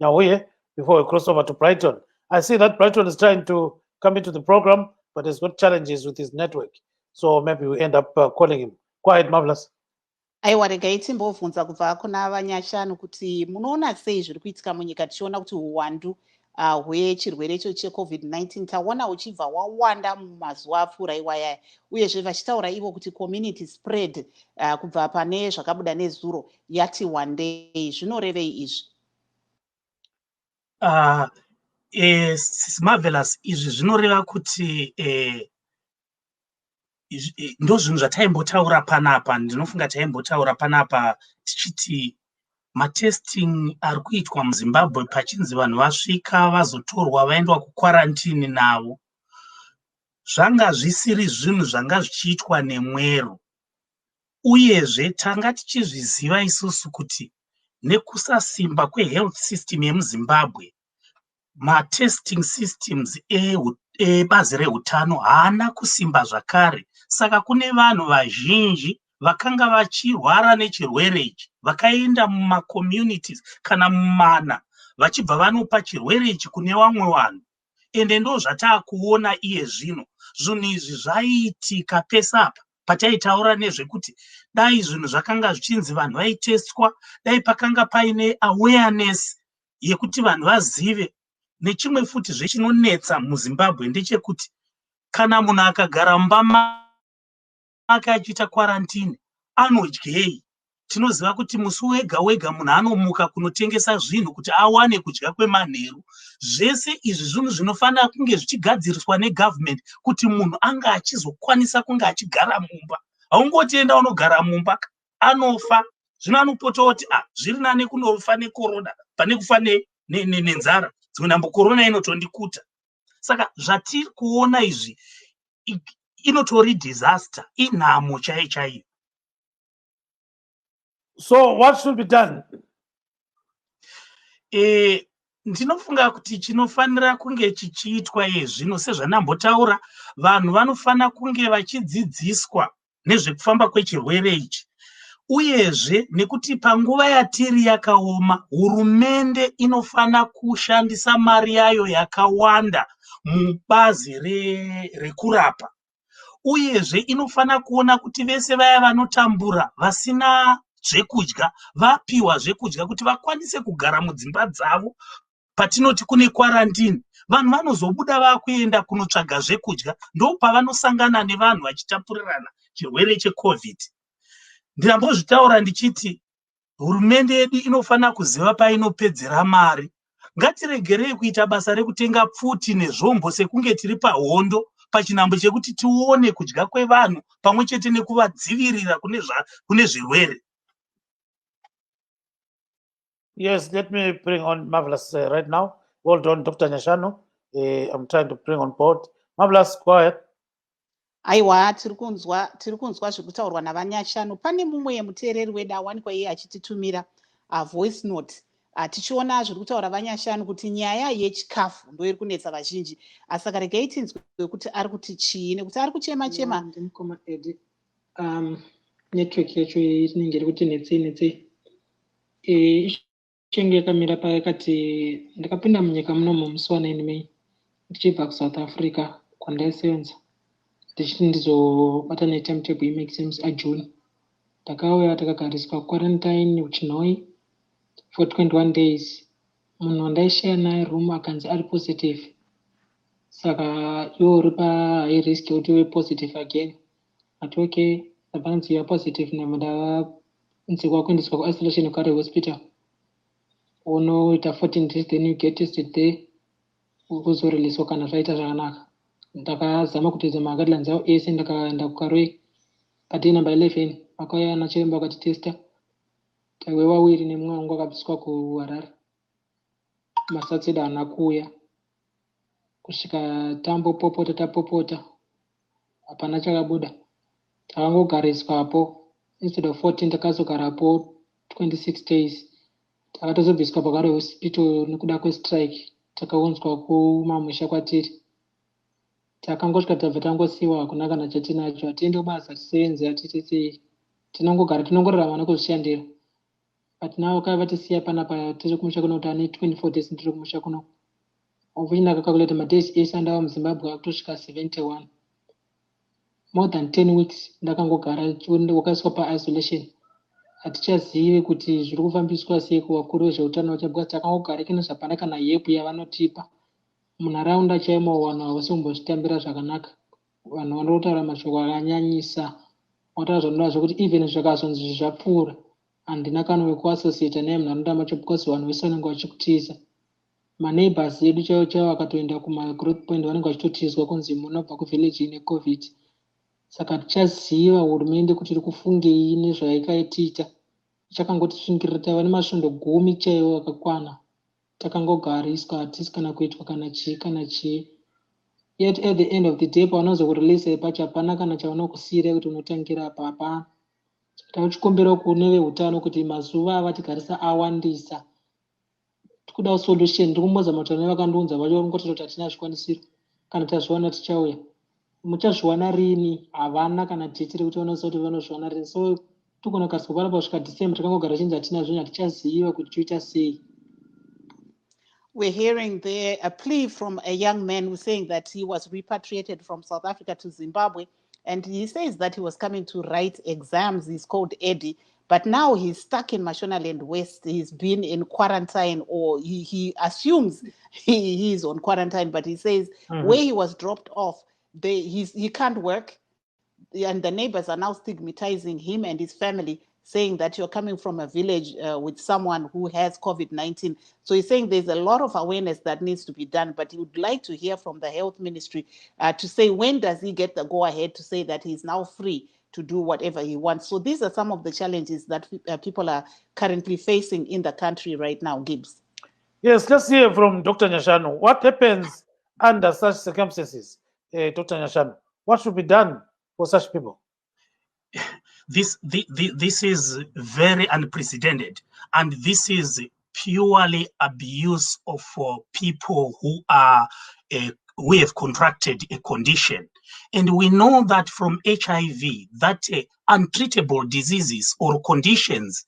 Nyahuye before we cross over to Brighton. I see that Brighton is trying to come into the program, but he's got challenges with his network. So maybe we end up calling him. Go ahead, Marvelous. Aiwa, regai timbobvunza kubva kuna Vanyashanu kuti munoona sei zviri kuitika munyika tichiona kuti uwandu hwechirwere icho cheCovid-19 taona uchibva wawanda mumazuva apfuura iwaya, uyezve vachitaura ivo kuti community spread kubva pane zvakabuda nezuro yati wandei. Zvinorevei izvi? Marvelous, izvi zvinoreva kuti ndo zvinhu zvataimbotaura panapa. Ndinofunga taimbotaura panapa tichiti matesting ari kuitwa muZimbabwe pachinzi vanhu vasvika vazotorwa vaendwa kukwarantini navo, zvanga zvisiri zvinhu zvanga zvichiitwa nemwero. Uyezve tanga tichizviziva isusu kuti nekusasimba kwehealth system yemuZimbabwe, matesting systems ebazi rehutano haana kusimba zvakare. Saka kune vanhu vazhinji vakanga vachirwara nechirwere ichi, vakaenda mumacommunities kana mumana vachibva vanopa chirwere ichi kune vamwe vanhu. Ende ndo zvataakuona iye zvino. Zvinhu izvi zvaiitika pese apa pataitaura nezvekuti dai zvinhu zvakanga zvichinzi vanhu vaitestwa, dai pakanga paine awareness yekuti vanhu vazive. Nechimwe futi zvechinonetsa muZimbabwe ndechekuti kana munhu akagara mumba make achiita kwarantini anodyei? Tinoziva kuti musi wega wega munhu anomuka kunotengesa zvinhu kuti awane kudya kwemanheru. Zvese izvi zvinhu zvinofanira kunge zvichigadziriswa negovernment kuti munhu anga achizokwanisa kunge achigara mumba. Haungotienda unogara mumba anofa. Zvino anopota kuti zviri nane kunofa nekorona pane kufa nenzara. Dzimwe nambo korona inotondikuta. Saka zvatiri kuona izvi inotori disaster, inhamo chaiyo. So what should be done? Ndinofunga kuti chinofanira kunge chichiitwa zvino sezvanambotaura, vanhu vanofanira kunge vachidzidziswa nezvekufamba kwechirwere ichi. Uyezve nekuti panguva yatiri yakaoma, hurumende inofana kushandisa mari yayo yakawanda mubazi rekurapa. Uyezve inofana kuona kuti vese vaya vanotambura vasina zvekudya vapiwa zvekudya kuti vakwanise kugara mudzimba dzavo. Patinoti kune kwarantini, vanhu vanozobuda vakuenda kunotsvaga zvekudya, ndo pavanosangana nevanhu vachitapurirana chirwere cheCovid. Ndinambozvitaura ndichiti hurumende yedu inofana kuziva painopedzera mari. Ngatiregerei kuita basa rekutenga pfuti nezvombo sekunge tiri pahondo pachinhambo chekuti tione kudya kwevanhu pamwe chete nekuvadzivirira kune zvirwere. Yes, let me bring on Marvelous right now. Hold on, Dr. Nyashano. I'm trying to bring on board. Marvelous, go ahead. Aiwa, tiri kunzwa zvekutaurwa navanyashanu. Pane mumwe muteereri wedu awanikwa iye achititumira voice note tichiona zviri kutaura vanyashanu kuti nyaya yechikafu ndo iri kunetsa vazhinji. Asi saka regai tinzwe kuti ari kuti chii nekuti ari kuchema chema. Ndimukoma Edi. Network yacho inenge iri kuti netsei. Ishenge yakamira pakati ndakapinda munyika munomu musi wa9 Mei ndichibva kuSouth Africa kwandaisevenza. Ndichiti ndizobata netimetable yemaexams aJune. Takauya takagariswa quarantine kuChinoi for 21 days. Munhu wandaishare naye room akanzi ari positive. Saka iwo uri pahigh risk yekuti uve positive again. Ati okay, apanzi you are positive ndavanzi kwakuendeswa ku-isolation Kare hospital. Unoita 14 days then you get tested there. Ukuzoreliswa kana zvaita zvakanaka. Ndakazama kutedza maguidelines avo ese ndakaenda kuKaroi. Padi number 11 vakauya nachiremba vakatitesta. Taiwe wawiri nemumwe wangu akabviswa kuHarare. Masatsedi haana kuuya. Kusvika tapopota hapana chakabuda. Takangogariswapo instead of 14 takazogarapo 26 days. Takatozobviswa paKare hospital nekuda kwestrike. Takaunzwa kumamusha kwatiri. Takangosvika tabva tangosiiwa hakuna kana chatinacho. Hatiendi kubasa hatisevenzi hatitisi. Tinongorarama nekuzvishandira. But now vakatisiya panapa tiri kumusha kuno kuti ane 24 days ndiri kumusha kuno. Of which ndakakalkulata madays ese andava muZimbabwe akutosvika 71. More than 10 weeks ndakangogara wakaiswa pa-isolation. Hatichazivi kuti zviri kufambiswa sei kuvakuru vezveutano vacho because takangogara kino zvapana kana yepu yavanotipa. Munharaunda chaimo vanhu havasi kumbozvitambira zvakanaka. Vanhu vanotaura mashoko akanyanyisa. Vanotaura zvanova zvokuti even zvikazonzi zvapfuura handina kana wekuassociata naye munharaunda macho because vanhu vese vanenge vachikutiza. Maneighbors edu chaivo vakatoenda kumagrowth point vanenge vachitotizwa kunzi munobva kuvillage ine covid. Saka tichaziva hurumende kuti iri kufungei nezvaikaitiita. Ichakangotisvingirira tava nemasvondo 10 chaivo akakwana. Takangogariswa hatisi kana kuitwa kana chii. Yet at the end of the day pavanozokurelease pacho hapana kana chavanokusiyira kuti unotangira apa hapana. Tauchikombera kune veutano kuti mazuva avatigarisa awandisa. Tikuda solution. Ndiri kumboza matano vakandiunza vacho ngototi kuti hatina zvikwanisiro. Kana tazviwana tichauya. Muchazviwana rini? Havana kana date rekuti vanoziva kuti vanozviwana rini. So tikona kasika panapa kusvika December takangogara chinzi hatina zvinhu hatichaziva kuti toita sei. We're hearing there a plea from a young man who's saying that he was repatriated from South Africa to Zimbabwe. And he says that he was coming to write exams. He's called Eddie. But now he's stuck in Mashonaland West. He's been in quarantine, or he assumes he's on quarantine. But he says where he was dropped off, he can't work. And the neighbors are now stigmatizing him and his family, saying that you're coming from a village with someone who has COVID-19. So he's saying there's a lot of awareness that needs to be done, but he would like to hear from the health ministry to say when does he get the go-ahead to say that he's now free to do whatever he wants. So these are some of the challenges that people are currently facing in the country right now, Gibbs. Yes, let's hear from Dr. Nyashano. What happens under such circumstances, Dr. Nyashano? What should be done for such people? This is very unprecedented, and this is purely abuse of people who have contracted a condition. And we know that from HIV that untreatable diseases or conditions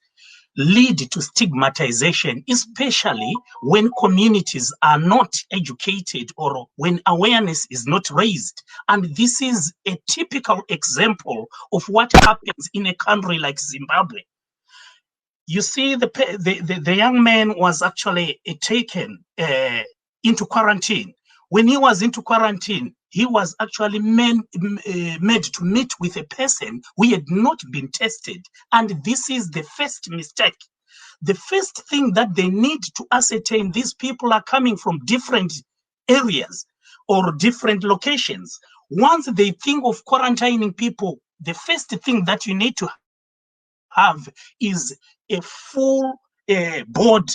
lead to stigmatization, especially when communities are not educated or when awareness is not raised. And this is a typical example of what happens in a country like Zimbabwe. You see, the young man was actually taken into quarantine. When he was into quarantine, he was actually made to meet with a person who had not been tested. And this is the first mistake. The first thing that they need to ascertain, these people are coming from different areas or different locations. Once they think of quarantining people, the first thing that you need to have is a full board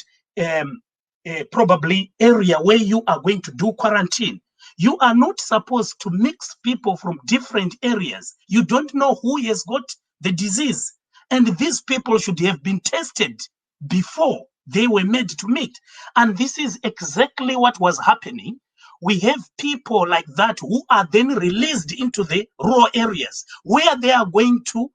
probably area where you are going to do quarantine. You are not supposed to mix people from different areas. You don't know who has got the disease. And these people should have been tested before they were made to meet. And this is exactly what was happening. We have people like that who are then released into the rural areas where they are going to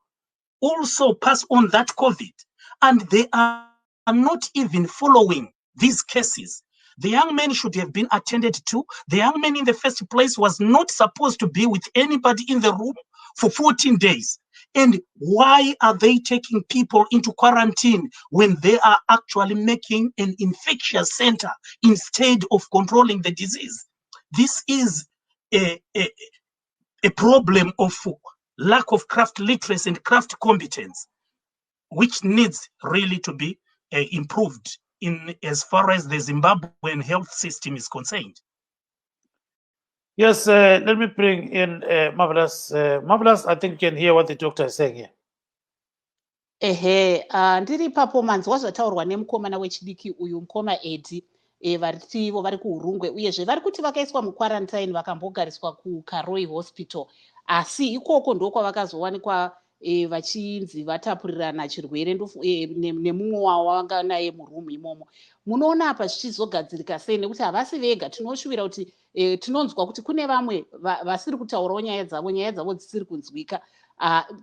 also pass on that COVID. And they are not even following these cases. The young man should have been attended to. The young man in the first place was not supposed to be with anybody in the room for 14 days. And why are they taking people into quarantine when they are actually making an infectious center instead of controlling the disease? This is a problem of lack of craft literacy and craft competence, which needs really to be improved in as far as the Zimbabwean health system is concerned. Yes, let me bring in Marvelous. Marvelous, I think you can hear what the doctor is saying here. Ndiri ipapo manzwa zvataurwa nemukomana wechidiki uyu mukoma Edi varitivo vari kuurungwe uyezve vari kuti vakaiswa muquarantine vakambogariswa kuKaroi hospital, asi ikoko ndokwavakazowanikwa vachinzi vatapurirana chirwere nemumwe wavo wanga naye murumu imomo. Munoona apa zvichizogadzirika sei? Nekuti havasi vega, tinoshuvira kuti tinonzwa kuti kune vamwe vasiri kutaurawo nyaya dzavo dzisiri kunzwika.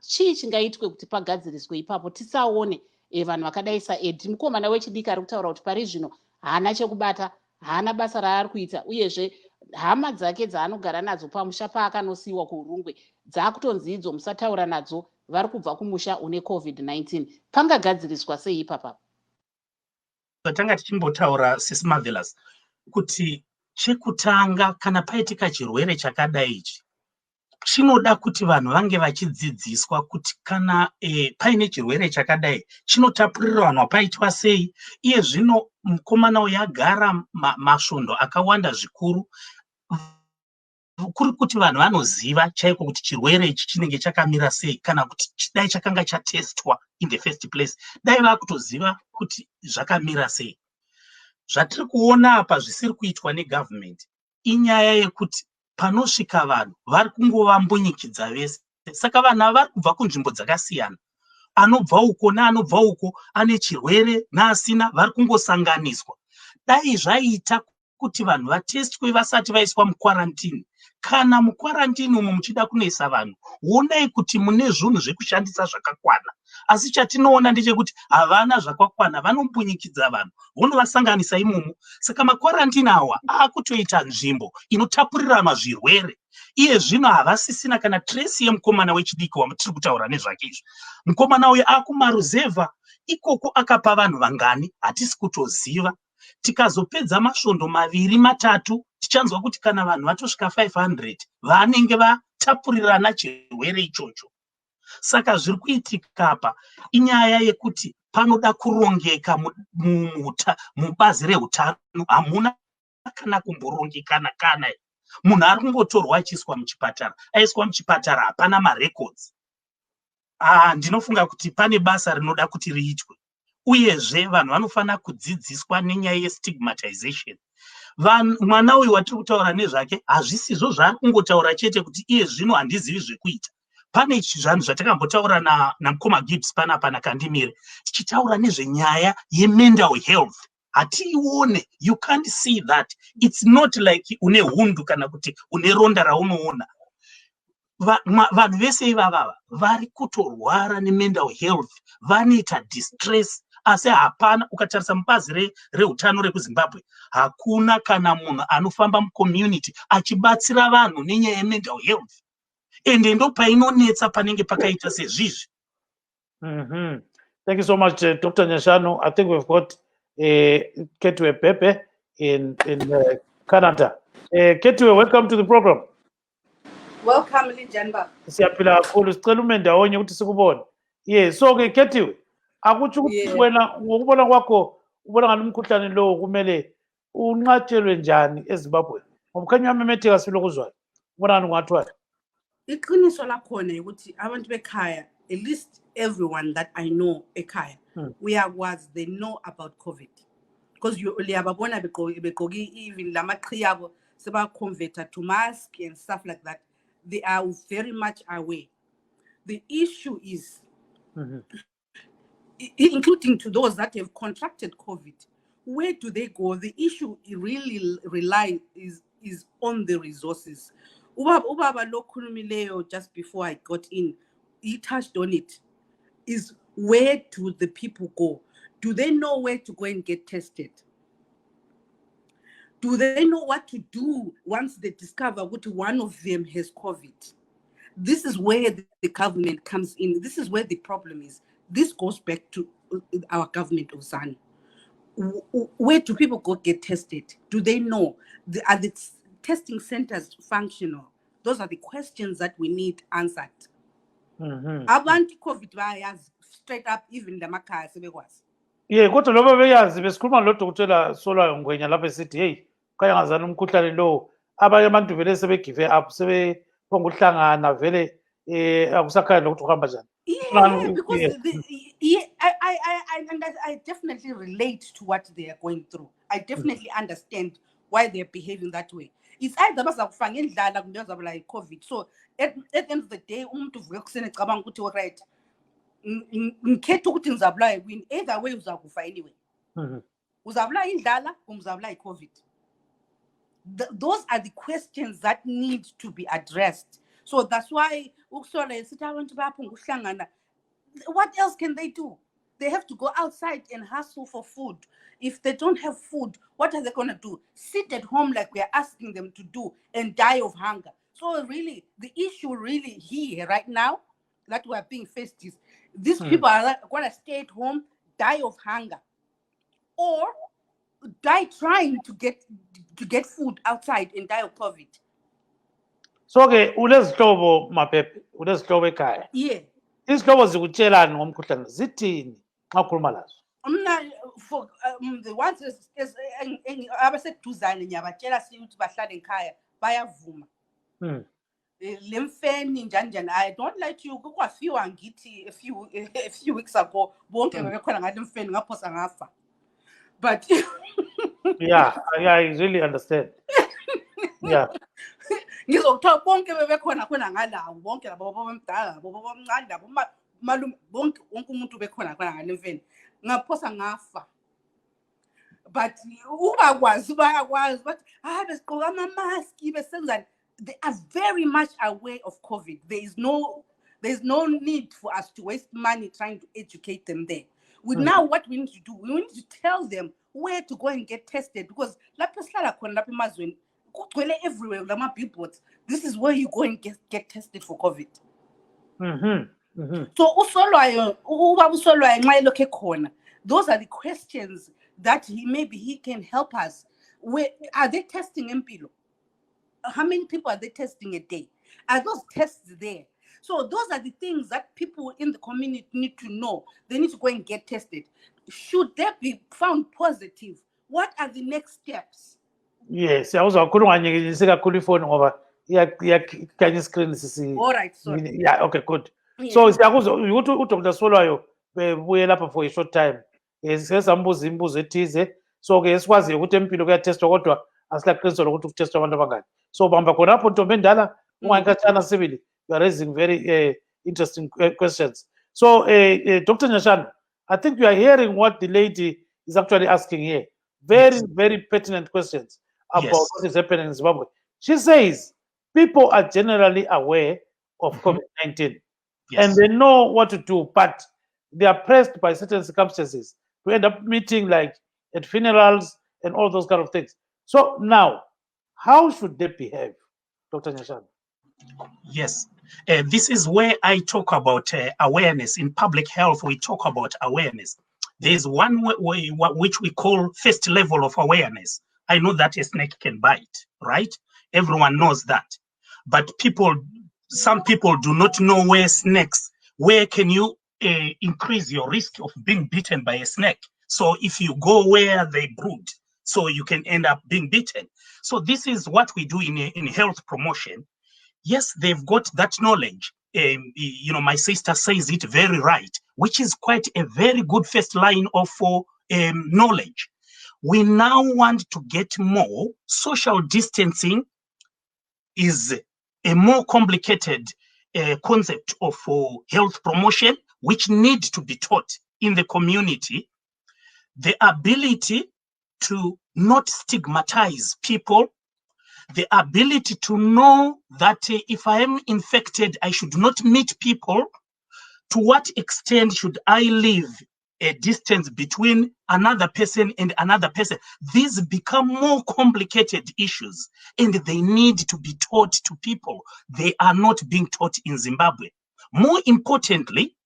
Chii chingaitwe kuti pagadziriswe ipapo tisaone vanhu vakadai saEdi mukomana wechidiki ari kutaura kuti pari zvino haana chekubata, haana basa raari kuita, uyezve hama dzake dzaanogara nadzo pamusha paakanosiiwa kuurungwe dzakutonzi idzo musataura nadzo, vari kubva kumusha une COVID-19. Pangagadziriswa sei ipapa? Tanga tichimbotaura sisi Marvelous kuti chekutanga kana paitika chirwere chakadai ichi chinoda kuti vanhu vange vachidzidziswa kuti kana paine chirwere chakadai chinotapuriranwa paitwa sei. Iye zvino mukomana uyu agara masvondo akawanda zvikuru, kuri kuti vanhu vanoziva chaiko kuti chirwere ichi chinenge chakamira sei, kana kuti dai chakanga chatestwa in the first place, dai vakutoziva kuti zvakamira sei. Zvatiri kuona apa zvisiri kuitwa negovernment inyaya yekuti panosvika vanhu vari kungova mbunyikidza vese. Saka vanhu ava vari kubva kunzvimbo dzakasiyana, anobva uko neanobva uko, ane chirwere neasina, vari kungosanganiswa. Dai zvaita kuti vanhu vatestwe vasati vaiswa muquarantine. Kana muquarantine umu muchida kunoisa vanhu, onai kuti mune zvinhu zvekushandisa zvakakwana. Asi chatinoona ndechekuti havana zvakakwana, vanombunyikidza vanhu, vonovasanganisa imomo. Saka maquarantine awa akutoita nzvimbo inotapuriranwa zvirwere. Iye zvino havasisina kana trace yemukomana wechidiki wamutiri kutaura nezvake izvi. Mukomana uyu akumaruzevha, ikoko akapa vanhu vangani hatisi kutoziva. Tikazopedza masvondo maviri matatu tichanzwa kuti kana vanhu vatosvika 500 vanenge vatapurirana chirwere ichocho. Saka zviri kuitika apa inyaya yekuti panoda kurongeka mubazi reutano. Hamuna kana kumborongekana kana munhu ari kungotorwa achiiswa muchipatara, aiswa muchipatara hapana marecords. Ndinofunga kuti pane basa rinoda kuti riitwe, uyezve vanhu vanofanira kudzidziswa nenyaya yestigmatization. Mwana uyu watiri kutaura nezvake hazvisizvo zvaari kungotaura chete kuti iye zvino handizivi zvekuita. Pane zvanhu zvatakambotaura namukoma Gibbs panapa nakandimire, tichitaura nezvenyaya yemental health. Hatiione, you can't see that. It's not like une hundu kana kuti une ronda raunoona. Vanhu vese ivava vari kutorwara nemental health, vanoita distress. Asi hapana, ukatarisa mubazi reutano rekuZimbabwe, hakuna kana munhu anofamba mucommunity achibatsira vanhu nenyaya yemental health. Ende ndo painonetsa panenge pakaita sezvizvi. Thank you so much, Dr. Nyashanu. I think we've got Ketwe Pepe in Canada. Ketwe, welcome to the program. Welcome, Lijenba. Siyaphila kakhulu, sicela ume ndawonye ukuthi sikubone. Yeah, so ke Ketwe, akuthi ukuthi wena ngokubona kwakho ubona ngalo umkhuhlane lo kumele unqatshelwe njani eZimbabwe? Ngoba khanya uyamemetheka silokuzwayo. Ubona ngathi iqiniso lakhona ukuthi abantu bekhaya, at least everyone that I know ekhaya, uyakwazi they know about COVID. Because you uyababona begqoke even lamaqhiya abo seba-converter to mask and stuff like that. They are very much aware. The issue is, including to those that have contracted COVID, where do they go? The issue really is on the resources. Ubaba lo khulumileyo just before I got in, he touched on it, is where do the people go? Do they know where to go and get tested? Do they know what to do once they discover that one of them has COVID? This is where the government comes in. This is where the problem is. This goes back to our government of ZANU. Where do people go get tested? Do they know? Are the testing centers functional? Those are the questions that we need answered. Abantu COVID bayazi straight up, even the makhaya sebekwazi. Yeah, kodwa loba beyazi besikhuluma lodokotela Solwayo Ngwenya lapha esithi hey kaya ngazana umkhuhlane lo abanye abantu vele sebe give up sebephonga uhlangana vele akusakhaya lokuthi uhamba njani. Yeah, because I definitely relate to what they are going through. I definitely understand why they're behaving that way. It's either bazakufanga indlala kumbe bazaba like COVID. So at the end of the day, umuntu uvuke kusene cabanga ukuthi right, ngikhetha ukuthi ngizabulawa yini, either way uzakufa anyway. Uzabulawa indlala kumbe uzabulawa COVID. Those are the questions that need to be addressed. So that's why what else can they do? They have to go outside and hustle for food. If they don't have food, what are they going to do? Sit at home like we are asking them to do and die of hunger. So really, the issue really here right now that we are being faced is these people are going to stay at home, die of hunger, or die trying to get food outside and die of COVID. So ke ulezihlobo maphephe ulezihlobo ekhaya. Yeah. Izihlobo zikutshelani ngomkhuhlane zithini xa ukhuluma lazo? For the ones abaseduzane ngiyabatshela ukuthi bahlale ekhaya bayavuma. Lemfeni njani I don't like you kwafiwa ngithi a few weeks ago bonke bebekhona ngale mfeni ngaphosa ngafa. But yeah, I really understand. Yeah. Ngizokuthola bonke bebekhona khona ngalawo bonke labo babamdala labo babamncane labo malume bonke umuntu bekhona khona ngale mfeni ngaphosa ngafa. But ubakwazi bayakwazi but besigqoka ama mask besenzani. They are very much aware of COVID. There's no need for us to waste money trying to educate them there. Now what we need to do, we need to tell them where to go and get tested, because everywhere billboards. This is where you go and get tested for COVID. So those are the questions that maybe he can help us. Where are they testing Mpilo? How many people are they testing a day? Are those tests there? So those are the things that people in the community need to know. They need to go and get tested. Should they be found positive, what are the next steps? Yes, I was phone over. Can you screen sisi? All right, sorry. Yeah, okay, good. Yeah. So siyakuzwa uDr. Solwayo bebuye lapha for a short time. Sesambuza imibuzo ethize. So ke sikwazi ukuthi empilo kuyatestwa kodwa asilaqiniswa lokuthi ukutestwa abantu abangani. So bamba khonapho ntombi endala ungayikhathana sibili. You are raising very interesting questions. So Dr. Nyashanu, I think you are hearing what the lady is actually asking here. Very pertinent questions about what is happening in Zimbabwe. She says people are generally aware of COVID-19 and they know what to do, but they are pressed by certain circumstances to end up meeting like at funerals and all those kind of things. So now, how should they behave, Dr. Nyashanu? Yes, this is where I talk about awareness. In public health, we talk about awareness. There's one way which we call first level of awareness. I know that a snake can bite, right? Everyone knows that. But some people do not know where can you increase your risk of being bitten by a snake. So if you go where they brood, so you can end up being bitten. So this is what we do in health promotion. Yes, they've got that knowledge, my sister says it very right, which is quite a very good first line of knowledge. We now want to get more. Social distancing is a more complicated concept of health promotion, which needs to be taught in the community. The ability to not stigmatize people, the ability to know that if I am infected, I should not meet people. To what extent should I live a distance between another person and another person? These become more complicated issues, and they need to be taught to people. They are not being taught in Zimbabwe. More importantly,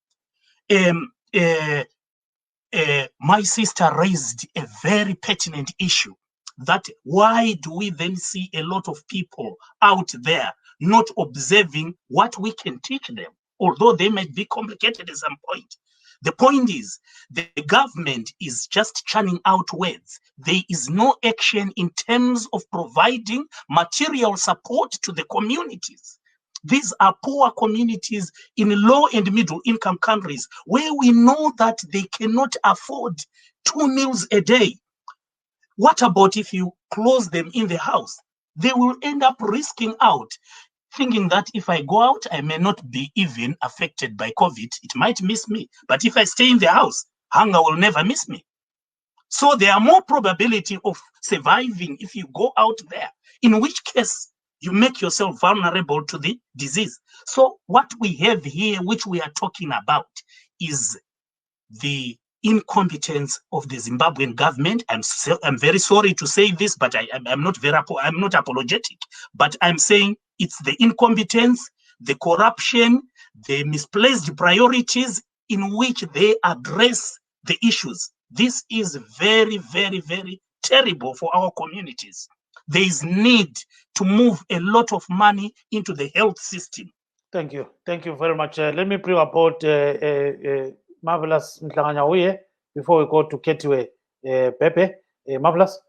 my sister raised a very pertinent issue, that why do we then see a lot of people out there not observing what we can teach them, although they might be complicated at some point. The point is, the government is just churning out words. There is no action in terms of providing material support to the communities. These are poor communities in low and middle income countries where we know that they cannot afford 2 meals a day. What about if you close them in the house? They will end up risking out, thinking that if I go out, I may not be even affected by COVID. It might miss me. But if I stay in the house, hunger will never miss me. So there are more probability of surviving if you go out there, in which case you make yourself vulnerable to the disease. So what we have here, which we are talking about, is the incompetence of the Zimbabwean government. I'm very sorry to say this, but I'm not apologetic. But I'm saying it's the incompetence, the corruption, the misplaced priorities in which they address the issues. This is very, very, very terrible for our communities. There is need to move a lot of money into the health system. Thank you. Thank you very much. Let me bring about Marvelous Mhlanganyauye before we go to Ketiwe Pepe. Marvelous.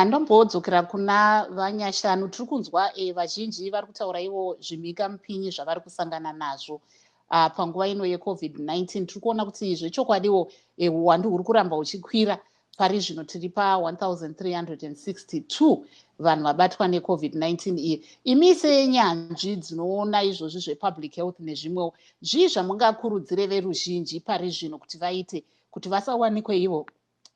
Ndombodzokera kuna vanyashanu. Tiri kunzwa vazhinji vari kutaura ivo zvimhika mupinyi zvavari kusangana nazvo panguva ino yeCovid-19. Tiri kuona kuti zvechokwadiwo uwandu huri kuramba huchikwira. Pari zvino tiri pa1362 vanhu vabatwa neCovid-19 iyi. Imi senyanzvi dzinoona izvozvi zvepublic health nezvimwewo, zvii zvamungakurudzire veruzhinji pari zvino kuti vaite kuti vasawanikwe ivo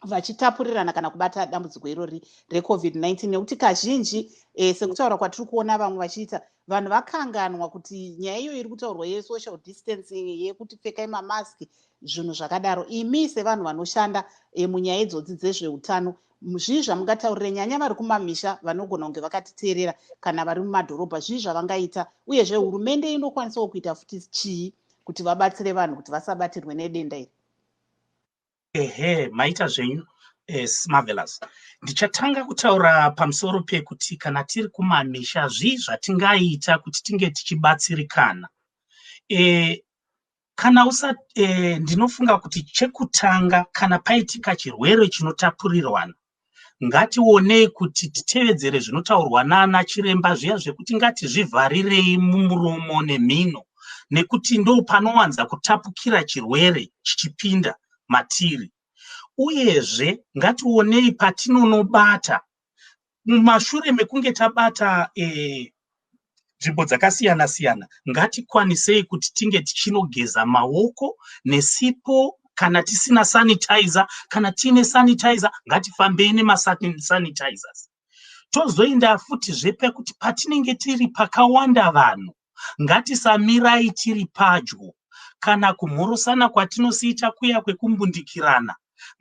vachitapurirana kana kubata dambudziko irori reCovid-19? Nekuti kazhinji sekutaura kwatiri kuona vamwe vachiita, vanhu vakanganwa kuti nyaya iyo iri kutaurwa yesocial distancing, yekuti pfekai mamaski, zvinhu zvakadaro. Imi sevanhu vanoshanda munyaya idzodzi dzezveutano, zvii zvamungataurire nyanya vari kumamisha vanogona kunge vakatiteerera kana vari mumadhorobha, zvii zvavangaita? Uyezve hurumende inokwanisawo kuita futi chii kuti vabatsire vanhu kuti vasabatirwe nedenda iri? Maita zvenyu Marvelous. Ndichatanga kutaura pamusoro pekuti kana tiri kumamisha zvii zvatingaita kuti tinge tichibatsirikana. Kana ndinofunga kuti chekutanga, kana paitika chirwere chinotapurirwana, ngationei kuti titevedzere zvinotaurwa nana chiremba zviya zvekuti ngatizvivharirei mumuromo nemhino, nekuti ndo panowanza kutapukira chirwere chichipinda matiri. Uyezve ngationei patinonobata, mumashure mekunge tabata nzvimbo dzakasiyana siyana, ngatikwanisei kuti tinge tichinogeza maoko nesipo. Kana tisina sanitizer, kana tiine sanitizer, ngatifambei nemasanitizers. Tozoenda futi zvepe kuti patinenge tiri pakawanda vanhu, ngatisamirai tiri padyo. Kana kumhorosana kwatinosiita kuya kwekumbundikirana,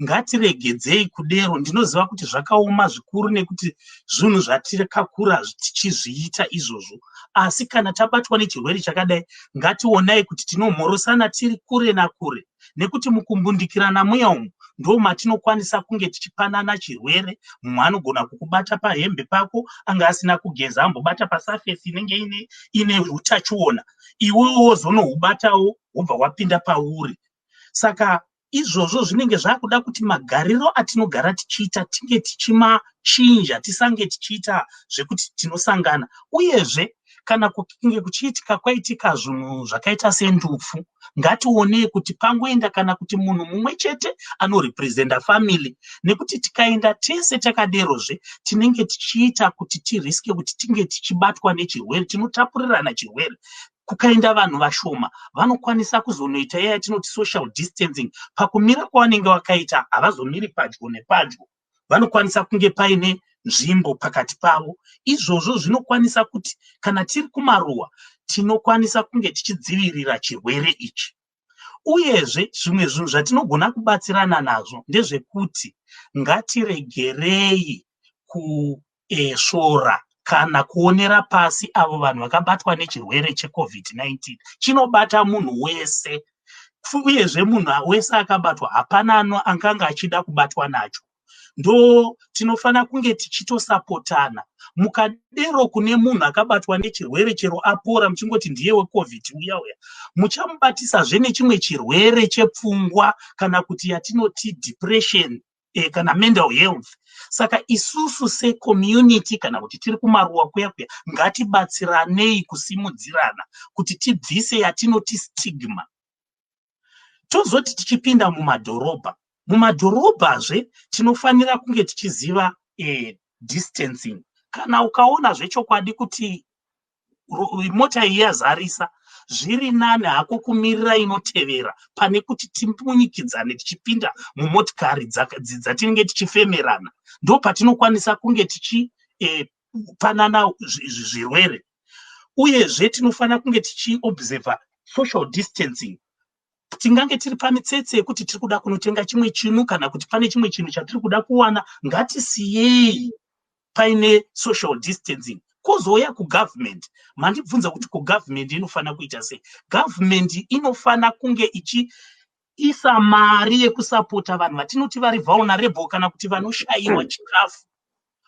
ngatiregedzei kudero. Ndinoziva kuti zvakaoma zvikuru nekuti zvinhu zvatikakura tichizviita izvozvo. Asi kana tabatwa nechirwere chakadai, ngationai kuti tinomhorosana tiri kure nakure, nekuti mukumbundikirana muya umu ndo matinokwanisa kunge tichipanana chirwere. Mumwe anogona kukubata pahembe pako, anga asina kugeza, ambobata pasafesi inenge ine utachiona, iwewo wozonohubatawo wobva wapinda pauri. Saka izvozvo zvinenge zvakuda kuti magariro atinogara tichiita tinge tichimachinja, tisange tichiita zvekuti tinosangana. Uyezve kana kukinge kuchiitika kwaitika zvinhu zvakaita sendufu, ngatione kuti pangoenda kana kuti munhu mumwe chete anorepresenta family, nekuti tikaenda tese takaderozve tinenge tichiita kuti tiriske kuti tinge tichibatwa nechirwere, tinotapurirana chirwere. Kukaenda vanhu vashoma vanokwanisa kuzonoita iya yatinoti social distancing. Pakumira kwavanenge vakaita havazomiri padyo nepadyo, vanokwanisa kunge paine nzvimbo pakati pavo. Izvozvo zvinokwanisa kuti kana tiri kumaruwa tinokwanisa kunge tichidzivirira chirwere ichi. Uyezve zvimwe zvinhu zvatinogona kubatsirana nazvo ndezvekuti ngatiregerei kusvora kana kuonera pasi avo vanhu vakabatwa nechirwere cheCovid-19. Chinobata munhu wese, uyezve munhu wese akabatwa hapana anganga achida kubatwa nacho. Ndo tinofana kunge tichitosapotana. Mukadero kune munhu akabatwa nechirwere chero apora muchingoti ndiye weCovid uya muchamubatisazve nechimwe chirwere chepfungwa kana kuti yatinoti depression kana mental health. Saka isusu secommunity kana kuti tiri kumaruwa kuya ngatibatsiranei kusimudzirana kuti tibvise yatinoti stigma. Tozoti tichipinda mumadhorobhazve tinofanira kunge tichiziva distancing. Kana ukaona zvechokwadi kuti mota iyi yazarisa, zviri nani hako kumirira inotevera pane kuti timunyikidzane tichipinda mumotikari dzatinenge tichifemerana. Ndo patinokwanisa kunge tichipanana zvirwere. Uyezve tinofanira kunge tichiobserva social distancing. Tingange tiri pamitsetse yekuti tiri kuda kunotenga chimwe chinhu kana kuti pane chimwe chinhu chatiri kuda kuwana, ngatisiyei paine social distancing. Kozouya kugovernment, mandibvunza kuti kugovernment inofana kuita sei? Government inofana kunge ichiisa mari yekusapota vanhu vatinoti vari vulnerable kana kuti vanoshayiwa chikafu.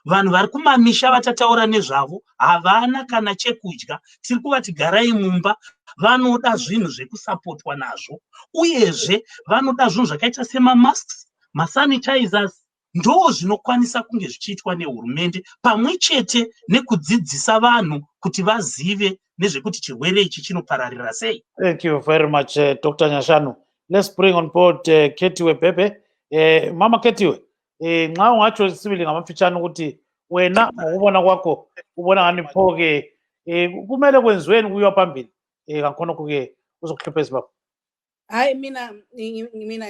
Vanhu vari kumamisha vatataura nezvavo havana kana chekudya, tiri kuvati garai mumba. Vanoda zvinhu zvekusapotwa nazvo, uyezve vanoda zvinhu zvakaita semamasks, masanitizers. Ndo zvinokwanisa kunge zvichiitwa nehurumende pamwe chete nekudzidzisa vanhu kuti vazive nezvekuti chirwere ichi chinopararira sei. Thank you very much, Dr. Nyashanu. Let's bring on board Ketiwe Pepe. Mama Ketiwe, nxa ungatsho sibili ngamafitshane ukuthi wena ngokubona kwakho ubona ngani pho-ke kumele kwenziweni kuyiwa phambili ngakhonokho-ke uzokuhlupha babo. Hayi mina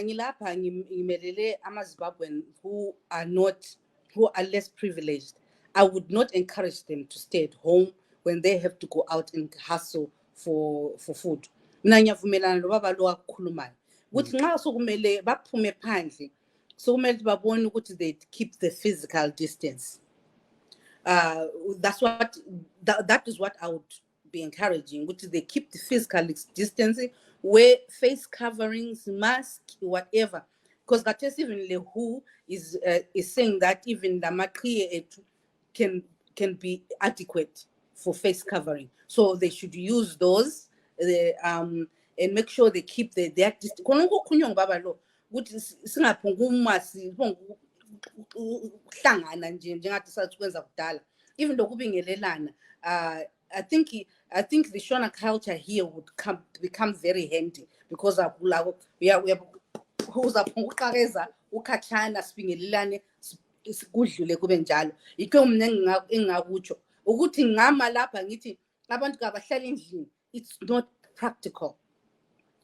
ngilapha ngimelele ama-Zimbabwean who are less privileged. I would not encourage them to stay at home when they have to go out and hustle for food. Mina ngiyavumelana nobaba lo akukhulumayo ukuthi nxa sokumele baphume phandle sokumele babone ukuthi they keep the physical distance. That is what I would be encouraging, which they keep the physical distancing, wear face coverings, mask, whatever. Because that is even WHO is saying that even the makriye can be adequate for face covering. So they should use those and make sure they keep their distance. Even though I think the Shona culture here would become very handy because of we are who's up ukachana sibingelelane sikudlule kube njalo. Ikho mina engakutsho ukuthi ngama lapha ngithi abantu kabahlala endlini. It's not practical.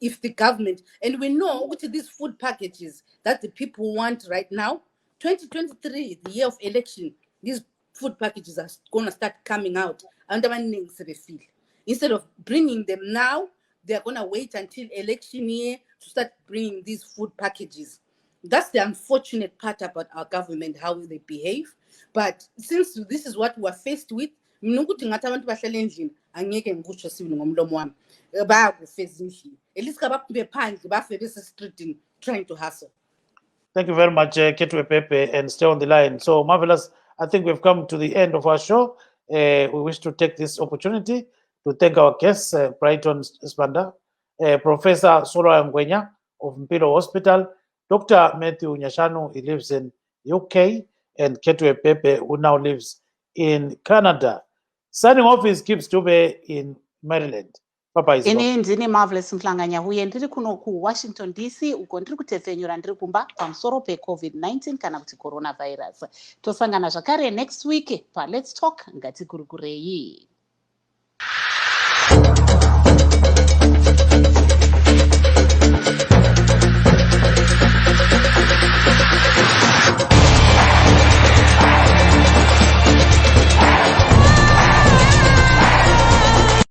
If the government, and we know these food packages that the people want right now, 2023, the year of election, these food packages are going to start coming out. And instead of bringing them now, they're going to wait until election year to start bringing these food packages. That's the unfortunate part about our government, how they behave. But since this is what we're faced with, trying to hustle. Thank you very much, Ketiwe Pepe, and stay on the line. So, Marvelous, I think we've come to the end of our show. We wish to take this opportunity to thank our guests, Brighton Spanda, Professor Sora Ngwenya of Mpilo Hospital, Dr. Matthew Nyashanu, he lives in UK, and Ketiwe Pepe, who now lives in Canada. Signing off is Gibbs Dube in Maryland. Bye-bye. ini ndini Marvelous Mhlanganya uye ndiri kuno kuWashington DC uko ndiri kutepfenyura ndiri kumba pamusoro peCovid-19 kana kuti coronavirus. Tosangana zvakare next week paLet's Talk. Ngatikurukurei.